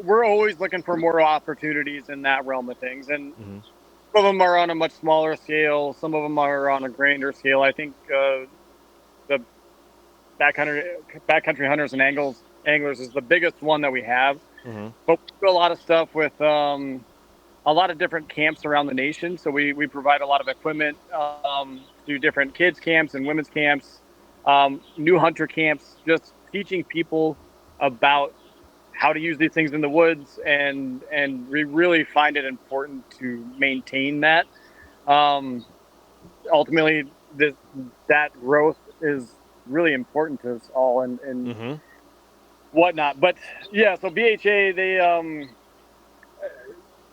S4: we're always looking for more opportunities in that realm of things, and some of them are on a much smaller scale, some of them are on a grander scale. I think the backcountry hunters and anglers is the biggest one that we have. But we do a lot of stuff with a lot of different camps around the nation. So we provide a lot of equipment to different kids camps and women's camps, new hunter camps, just teaching people about how to use these things in the woods. And we really find it important to maintain that. Ultimately, that growth is really important to us all. And whatnot. But yeah, so BHA,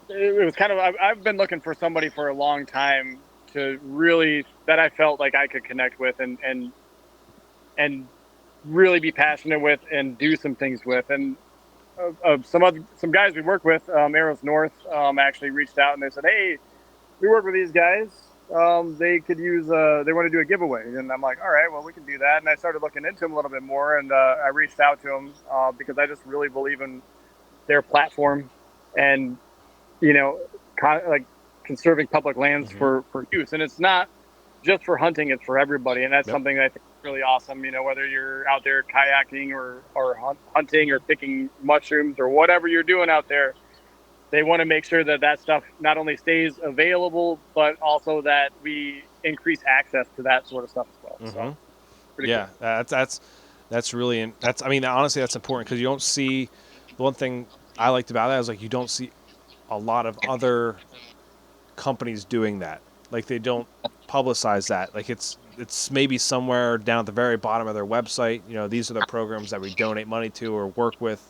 S4: it was kind of, I've been looking for somebody for a long time to really, that I felt like I could connect with and really be passionate with and do some things with. And some guys we work with, Arrows North, actually reached out and they said, "Hey, we work with these guys. They could use they want to do a giveaway." And I'm like, "All right, well, we can do that." And I started looking into them a little bit more, and I reached out to them because I just really believe in their platform and like conserving public lands for use. And it's not just for hunting; it's for everybody, and that's something that I think is really awesome. Whether you're out there kayaking or hunting or picking mushrooms or whatever you're doing out there, they want to make sure that stuff not only stays available, but also that we increase access to that sort of stuff as well. So,
S2: cool. That's really that's. I mean, honestly, that's important because you don't see. The one thing I liked about that is like you don't see a lot of other companies doing that. Like they don't publicize that. Like it's maybe somewhere down at the very bottom of their website. These are the programs that we donate money to or work with.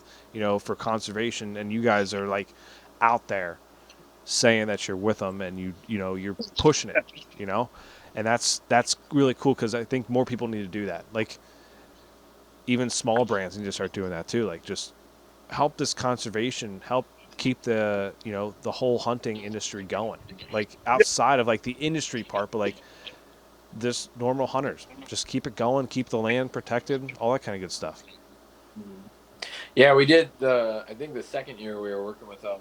S2: For conservation, and you guys are like out there saying that you're with them and you're pushing it, and that's really cool because I think more people need to do that. Like even small brands need to start doing that too. Like just help this conservation, help keep the the whole hunting industry going. Like outside of like the industry part, but like this normal hunters, just keep it going, keep the land protected, all that kind of good stuff.
S1: Yeah, we did I think the second year we were working with them,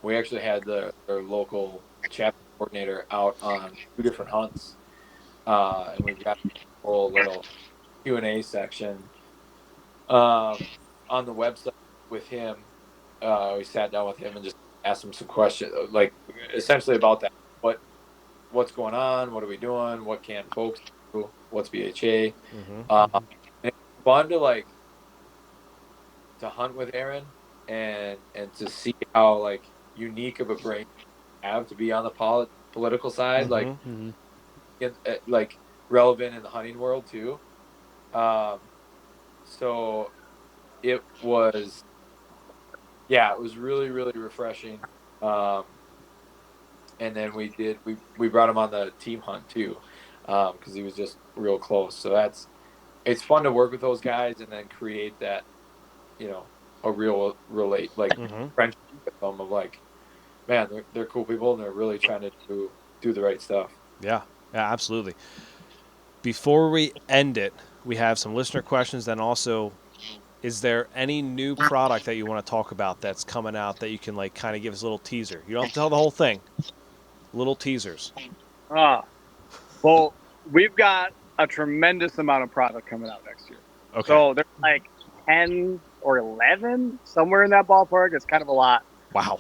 S1: we actually had their local chapter coordinator out on 2 different hunts, and we've got a whole little Q&A section on the website with him. We sat down with him and just asked him some questions, like essentially about that. What's going on? What are we doing? What can folks do? What's BHA? And it's fun to hunt with Aaron and to see how like unique of a brain you have to be on the political side, like relevant in the hunting world too. So it was really, really refreshing. And then we brought him on the team hunt too, because he was just real close. So it's fun to work with those guys and then create that, a real friendship with them of like, man, they're cool people and they're really trying to do the right stuff.
S2: Yeah, absolutely. Before we end it, we have some listener questions. Then also, is there any new product that you want to talk about that's coming out that you can like kind of give us a little teaser? You don't have to tell the whole thing. Little teasers.
S4: Well, we've got a tremendous amount of product coming out next year.
S2: Okay.
S4: So there's like 10 or 11, somewhere in that ballpark. It's kind of a lot.
S2: Wow.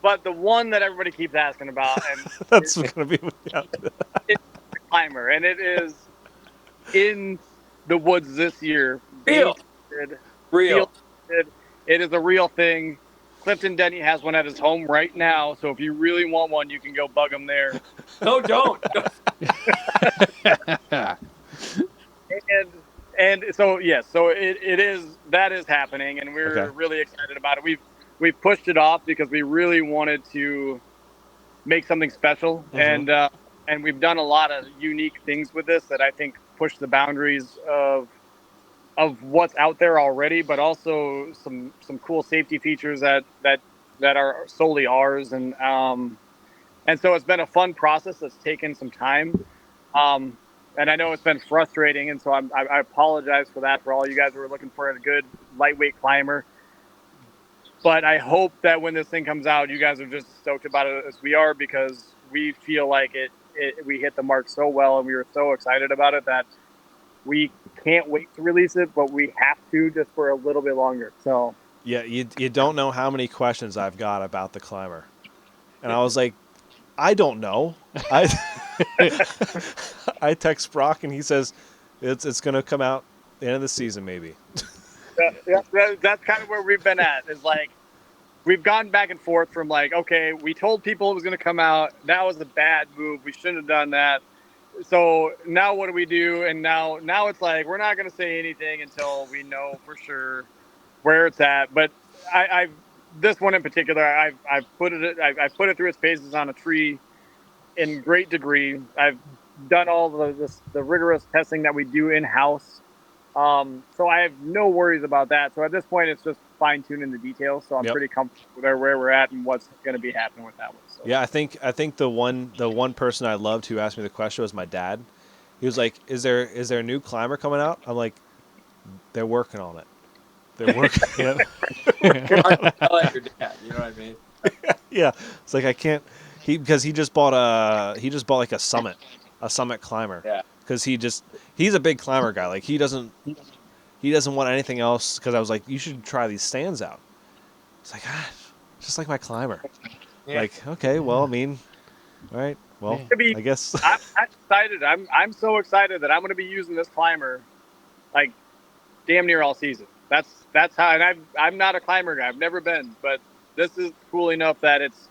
S4: But the one that everybody keeps asking about, and
S2: that's going to be
S4: it's the climber, and it is in the woods this year.
S1: Real.
S4: It is a real thing. Clifton Denny has one at his home right now, so if you really want one, you can go bug him there.
S1: No, don't.
S4: And so yes, so that is happening, and we're really excited about it. We've pushed it off because we really wanted to make something special, and we've done a lot of unique things with this that I think push the boundaries of what's out there already, but also some cool safety features that are solely ours, and so it's been a fun process that's taken some time, and I know it's been frustrating, and so I apologize for that for all you guys who are looking for a good lightweight climber. But I hope that when this thing comes out, you guys are just stoked about it as we are, because we feel like we hit the mark so well, and we were so excited about it that we can't wait to release it, but we have to just for a little bit longer. So
S2: yeah, you don't know how many questions I've got about the climber, and I was like, I don't know. I text Brock and he says it's going to come out the end of the season maybe.
S4: That's kind of where we've been at. Is like we've gone back and forth from like, okay, we told people it was going to come out. That was a bad move. We shouldn't have done that. So now what do we do? And now it's like we're not going to say anything until we know for sure where it's at. But I've this one in particular, I've put it through its paces on a tree in great degree. I've done all the rigorous testing that we do in house So I have no worries about that. So at this point, it's just fine tuning the details. So I'm
S2: Yep.
S4: pretty comfortable with where we're at and what's going to be happening with that one. So.
S2: Yeah, I think the one person I loved who asked me the question was my dad. He was like, "Is there a new climber coming out?" I'm like, "They're working on it. They're working."
S1: Tell that your dad, you know what I mean?
S2: Yeah, it's like I can't. Because he just bought like a summit climber.
S1: Yeah.
S2: Because he's a big climber guy. Like he doesn't want anything else. Because I was like, you should try these stands out. It's like just like my climber.
S1: Yeah.
S2: Like, okay, well, I mean, all right, well, I guess.
S4: I'm excited. I'm so excited that I'm going to be using this climber, like, damn near all season. That's how. And I'm not a climber guy. I've never been, but this is cool enough that it's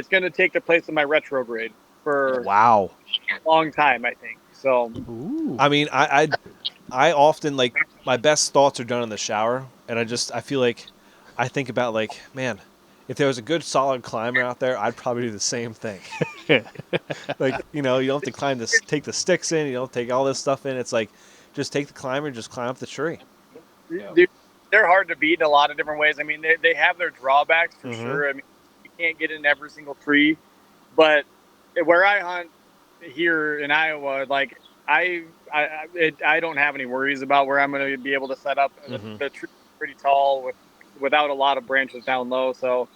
S4: going to take the place of my retrograde for
S2: Wow.
S4: a long time, I think. So.
S3: Ooh.
S2: I mean, I often, like, my best thoughts are done in the shower, and I feel like I think about, like, man, if there was a good solid climber out there, I'd probably do the same thing. Like, you don't have to take the sticks in, you don't take all this stuff in. It's like, just take the climber and just climb up the tree.
S1: Yeah.
S4: Dude, they're hard to beat in a lot of different ways. I mean, they have their drawbacks for
S2: Mhm.
S4: sure. I mean, you can't get in every single tree, but where I hunt here in Iowa, like I don't have any worries about where I'm going to be able to set up.
S2: Mhm.
S4: The tree's pretty tall without a lot of branches down low, so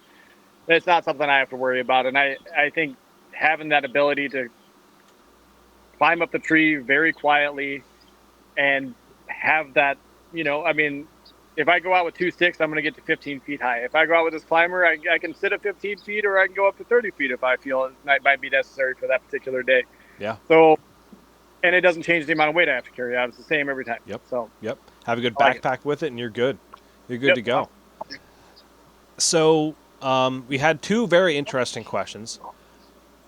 S4: it's not something I have to worry about. And I think having that ability to climb up the tree very quietly and have that, I mean, if I go out with 2 sticks, I'm going to get to 15 feet high. If I go out with this climber, I can sit at 15 feet or I can go up to 30 feet if I feel it might be necessary for that particular day.
S2: Yeah.
S4: So, and it doesn't change the amount of weight I have to carry out. It's the same every time.
S2: Yep.
S4: So.
S2: Yep. Have a good
S4: I like
S2: backpack with it, and you're good. You're good
S4: Yep.
S2: to go. So we had 2 very interesting questions.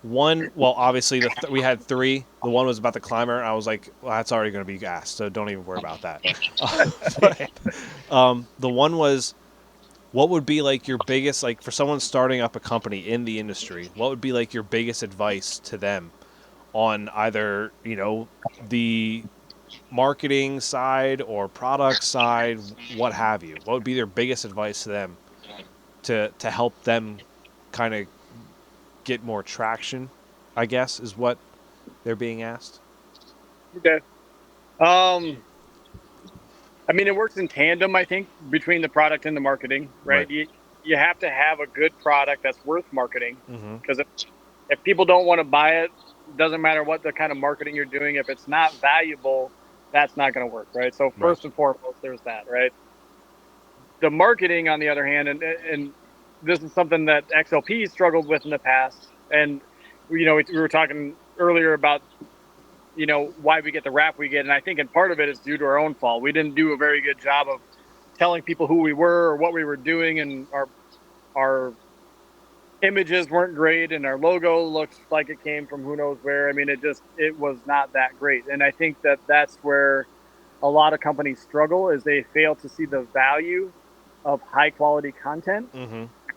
S2: One, well, obviously we had 3. The one was about the climber. I was like, well, that's already going to be asked, so don't even worry about that. The one was, what would be like your biggest, like for someone starting up a company in the industry, what would be like your biggest advice to them on either, the marketing side or product side, what have you? What would be their biggest advice to them to help them kind of get more traction, I guess, is what they're being asked?
S4: Okay. I mean, it works in tandem, I think, between the product and the marketing, right? You have to have a good product that's worth marketing, because if people don't want to buy it, doesn't matter what the kind of marketing you're doing. If it's not valuable, that's not going to work, right? So first and foremost, there's that, right? The marketing, on the other hand, and this is something that XOP struggled with in the past, and we were talking earlier about why we get the rap we get, and I think in part of it is due to our own fault. We didn't do a very good job of telling people who we were or what we were doing, and our images weren't great, and our logo looks like it came from who knows where. I mean, it was not that great, and I think that's where a lot of companies struggle, is they fail to see the value of high quality content.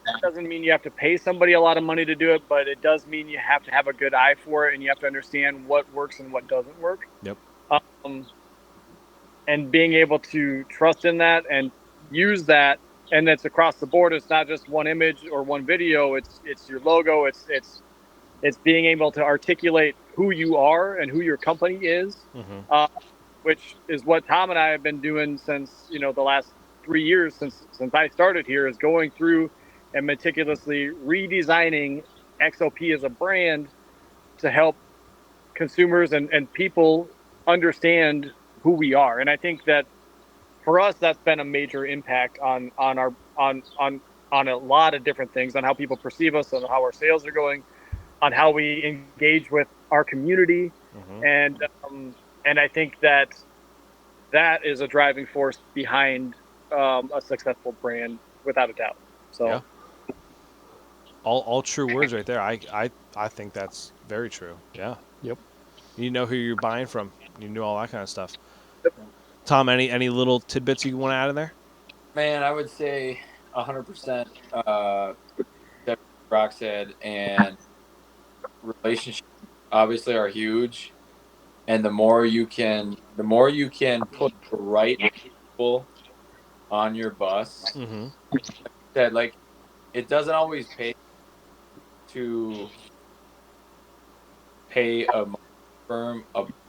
S4: That doesn't mean you have to pay somebody a lot of money to do it, but it does mean you have to have a good eye for it, and you have to understand what works and what doesn't work.
S2: Yep.
S4: And being able to trust in that and use that, and that's across the board. It's not just one image or one video. It's your logo. It's being able to articulate who you are and who your company is, which is what Tom and I have been doing since the last 3 years since I started here, is going through and meticulously redesigning XOP as a brand to help consumers and people understand who we are. And I think that for us, that's been a major impact on a lot of different things, on how people perceive us, on how our sales are going, on how we engage with our community. And I think that is a driving force behind a successful brand, without a doubt. So.
S2: Yeah. All true words right there. I think that's very true. Yeah.
S3: Yep.
S2: You know who you're buying from. You know all that kind of stuff.
S4: Yep.
S2: Tom, any little tidbits you want to add in there?
S1: Man, I would say 100% that Brock said, and relationships obviously are huge. And the more you can the more you can put the right people on your bus,
S2: Mm-hmm.
S1: that like it doesn't always pay to pay a firm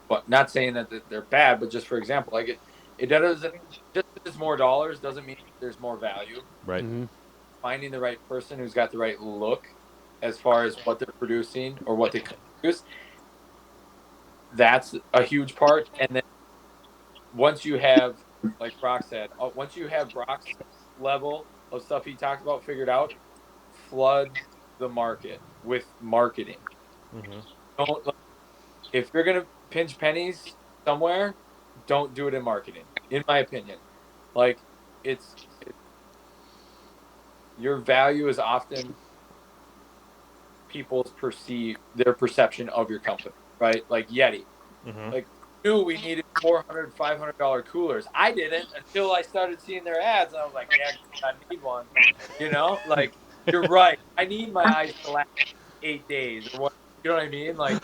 S1: but not saying that they're bad, but just for example, like it doesn't just because it's more dollars doesn't mean there's more value.
S2: Right.
S3: Mm-hmm.
S1: Finding the right person who's got the right look as far as what they're producing or what they produce, that's a huge part. And then once you have, like Brock said, once you have Brock's level of stuff he talked about figured out, flood the market with marketing.
S2: Mm-hmm.
S1: Don't, if you're gonna pinch pennies somewhere, don't do it in marketing. In my opinion, like it's your value is often people's their perception of your company, right? Like Yeti,
S2: Mm-hmm.
S1: like knew we needed $400, $500 coolers. I didn't until I started seeing their ads, and I was like, yeah, I need one. You know, like you're right. I need my ice to last 8 days or what. You know what I mean? Like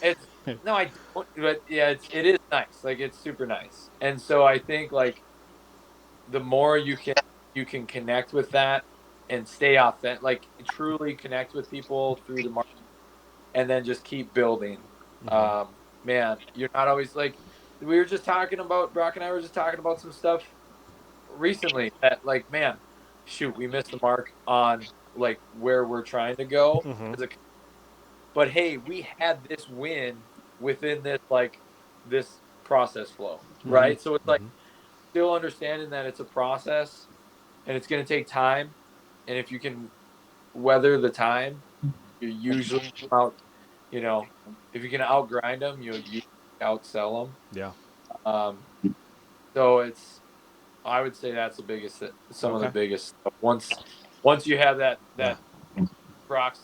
S1: it's no, I don't. But yeah, it is nice. Like it's super nice. And so I think like the more you can connect with that and stay authentic, like truly connect with people through the market, and then just keep building.
S2: Mm-hmm.
S1: Man, you're not always like we were just talking about. Brock and I were just talking about some stuff recently that like, man, shoot, we missed the mark on like where we're trying to go
S2: Mm-hmm.
S1: as a. But hey, we had this win within this process flow,
S3: Mm-hmm.
S1: right? So it's like
S2: Mm-hmm.
S1: still understanding that it's a process and it's going to take time, and if you can weather the time, you usually come out. You know, if you can outgrind them, you'll usually outsell them.
S2: Yeah.
S1: So I would say that's some of the
S2: Okay.
S1: biggest stuff. Once you have that
S2: Yeah.
S1: Brock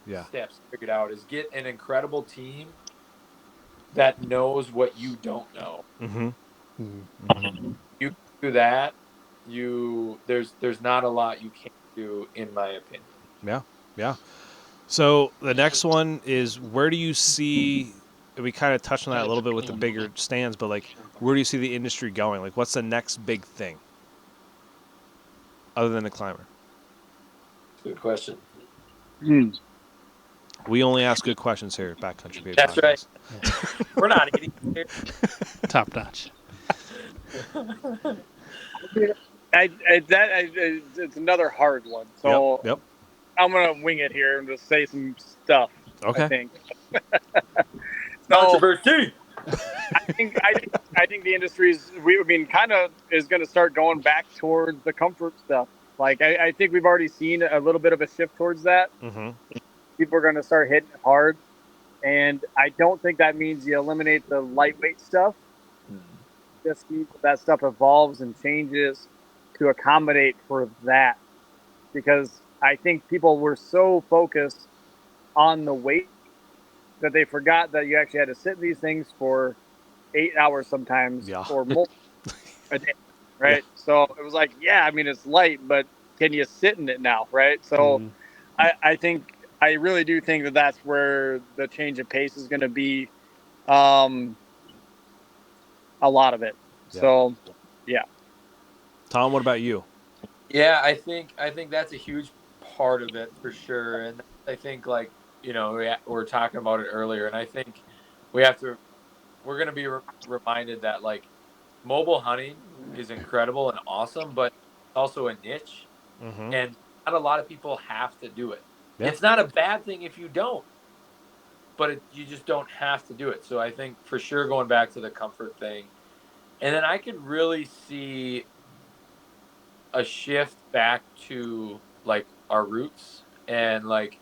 S2: Yeah.
S1: steps figured out, is get an incredible team that knows what you don't know.
S2: Mm-hmm.
S3: Mm-hmm.
S1: You do that, there's not a lot you can't do, in my opinion.
S2: Yeah. Yeah. So the next one is, where do you see? We kind of touched on that a little bit with the bigger stands, but like, where do you see the industry going? Like, what's the next big thing other than the climber?
S1: Good question.
S2: We only ask good questions here at BackCountry Pa
S1: That's
S2: Podcast.
S1: right. We're not idiots here.
S3: Top notch.
S4: It's another hard one. So
S2: Yep.
S4: I'm gonna wing it here and just say some stuff.
S2: Okay.
S4: I think.
S1: Controversy.
S4: I think the industry's kind of is going to start going back towards the comfort stuff. Like I think we've already seen a little bit of a shift towards that.
S2: Mm-hmm.
S4: People are going to start hitting it hard, and I don't think that means you eliminate the lightweight stuff. Just means that stuff evolves and changes to accommodate for that, because I think people were so focused on the weight that they forgot that you actually had to sit in these things for 8 hours sometimes,
S2: Yeah.
S4: or more a day, right?
S2: Yeah.
S4: So it was like, yeah, I mean, it's light, but can you sit in it now, right? So
S3: Mm-hmm.
S4: I really do think that that's where the change of pace is going to be, a lot of it.
S2: Yeah.
S4: So, yeah.
S2: Tom, what about you?
S1: Yeah, I think that's a huge part of it for sure, and I think like we were talking about it earlier, and I think we're going to be reminded that like mobile hunting is incredible and awesome, but it's also a niche,
S2: Mm-hmm.
S1: and not a lot of people have to do it.
S2: Yeah.
S1: It's not a bad thing if you don't, but you just don't have to do it. So I think for sure going back to the comfort thing, and then I could really see a shift back to like our roots and like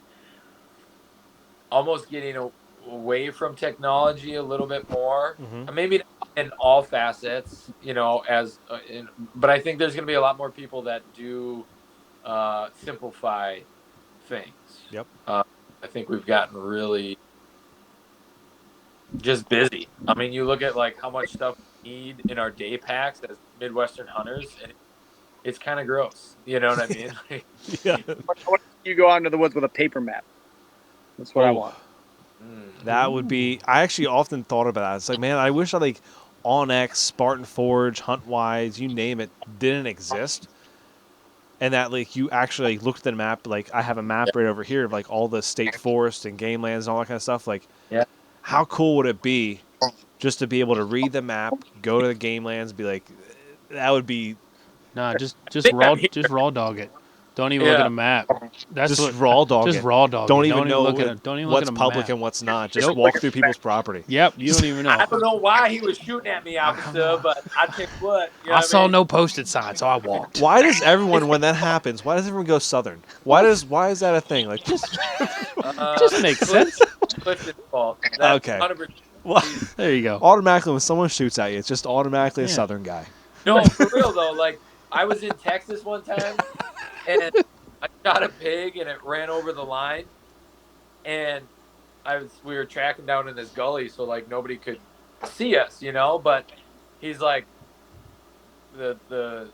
S1: almost getting away from technology a little bit more.
S2: Mm-hmm.
S1: Maybe not in all facets, but I think there's going to be a lot more people that do simplify things.
S2: Yep.
S1: I think we've gotten really just busy. I mean, you look at like how much stuff we need in our day packs as Midwestern hunters, and it's kind of gross. You know what I mean?
S2: Yeah.
S4: I want you go out into the woods with a paper map. That's what I want.
S2: That would be. I actually often thought about that. It's like, man, I wish I like Onyx, Spartan Forge, Huntwise, you name it, didn't exist. And that like you actually like, looked at the map. Like I have a map right over here of like all the state forest and game lands and all that kind of stuff. Like, how cool would it be just to be able to read the map, go to the game lands, be like, that would be.
S3: Nah, just raw dog it. Don't even look at a map. That's
S2: just
S3: what,
S2: raw dog
S3: just
S2: it.
S3: raw dog
S2: Don't
S3: it.
S2: even know
S3: Don't even
S2: what's
S3: look at a
S2: public
S3: map.
S2: and what's not. Just walk through people's property.
S3: Yep, you don't even know.
S1: I don't know why he was shooting at me, officer, but I tell you what. You know
S3: I
S1: what
S3: saw
S1: mean?
S3: no posted sign, so I walked.
S2: Why does everyone, when that happens, why does everyone go southern? Why is that a thing? Like
S3: Just makes sense.
S1: Clifton's fault. That's
S2: Okay.
S1: 100%.
S2: Well,
S3: There you go.
S2: automatically, when someone shoots at you, it's just automatically a
S3: Yeah.
S2: southern guy.
S1: No, for real though. Like I was in Texas one time, and I shot a pig, and it ran over the line, and we were tracking down in this gully, so like nobody could see us, you know. But he's like, the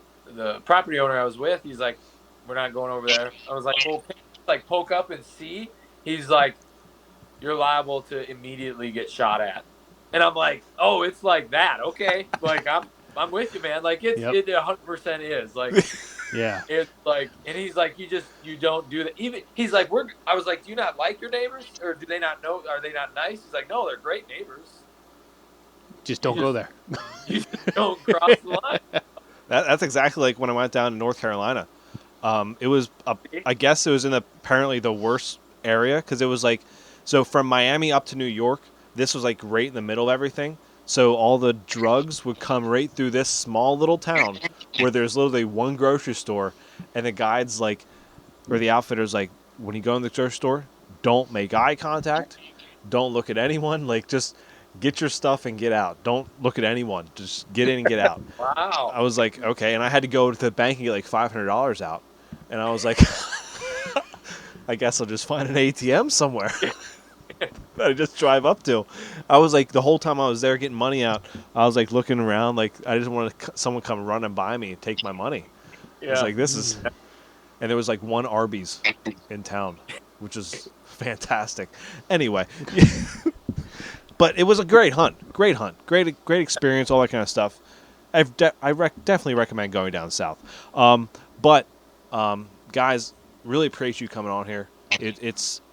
S1: property owner I was with, he's like, we're not going over there. I was like, well, can you, like poke up and see. He's like, you're liable to immediately get shot at, and I'm like, oh, it's like that, okay? Like I'm with you, man. Like it 100% is like.
S3: Yeah.
S1: It's like, and he's like, you don't do that. Even he's like, I was like, do you not like your neighbors, or do they not know? Are they not nice? He's like, no, they're great neighbors.
S3: Just don't go there.
S1: You just don't cross the line.
S2: That's exactly like when I went down to North Carolina. It was, I guess it was in apparently the worst area because it was like, so from Miami up to New York, this was like right in the middle of everything. So all the drugs would come right through this small little town where there's literally one grocery store, and the guide's like, or the outfitter's like, when you go in the grocery store, don't make eye contact, don't look at anyone, like just get your stuff and get out. Don't look at anyone, just get in and get out.
S1: Wow.
S2: I was like, okay, and I had to go to the bank and get like $500 out, and I was like, I guess I'll just find an ATM somewhere. I just drive up to. I was like, the whole time I was there getting money out, I was like looking around, like I just wanted someone to come running by me and take my money.
S1: Yeah.
S2: It's like, this is, and there was like one Arby's in town, which is fantastic. Anyway, but it was a great hunt, great experience, all that kind of stuff. I definitely recommend going down south. But guys, really appreciate you coming on here.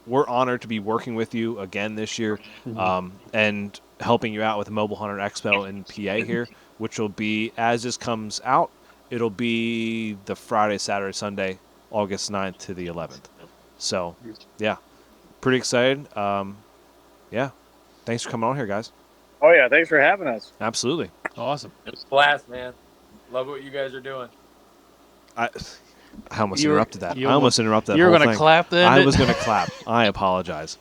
S2: We're honored to be working with you again this year, and helping you out with the Mobile Hunter Expo in PA here, which will be, as this comes out, it'll be the Friday, Saturday, Sunday, August 9th to the 11th. So, yeah, pretty excited. Yeah, thanks for coming on here, guys.
S4: Oh, yeah. Thanks for having us.
S2: Absolutely.
S3: Awesome.
S1: It's a blast, man. Love what you guys are doing.
S2: I almost interrupted that.
S3: you
S2: I almost interrupted that
S3: You were
S2: whole
S3: going to
S2: thing.
S3: clap then?
S2: I was going to clap. I apologize.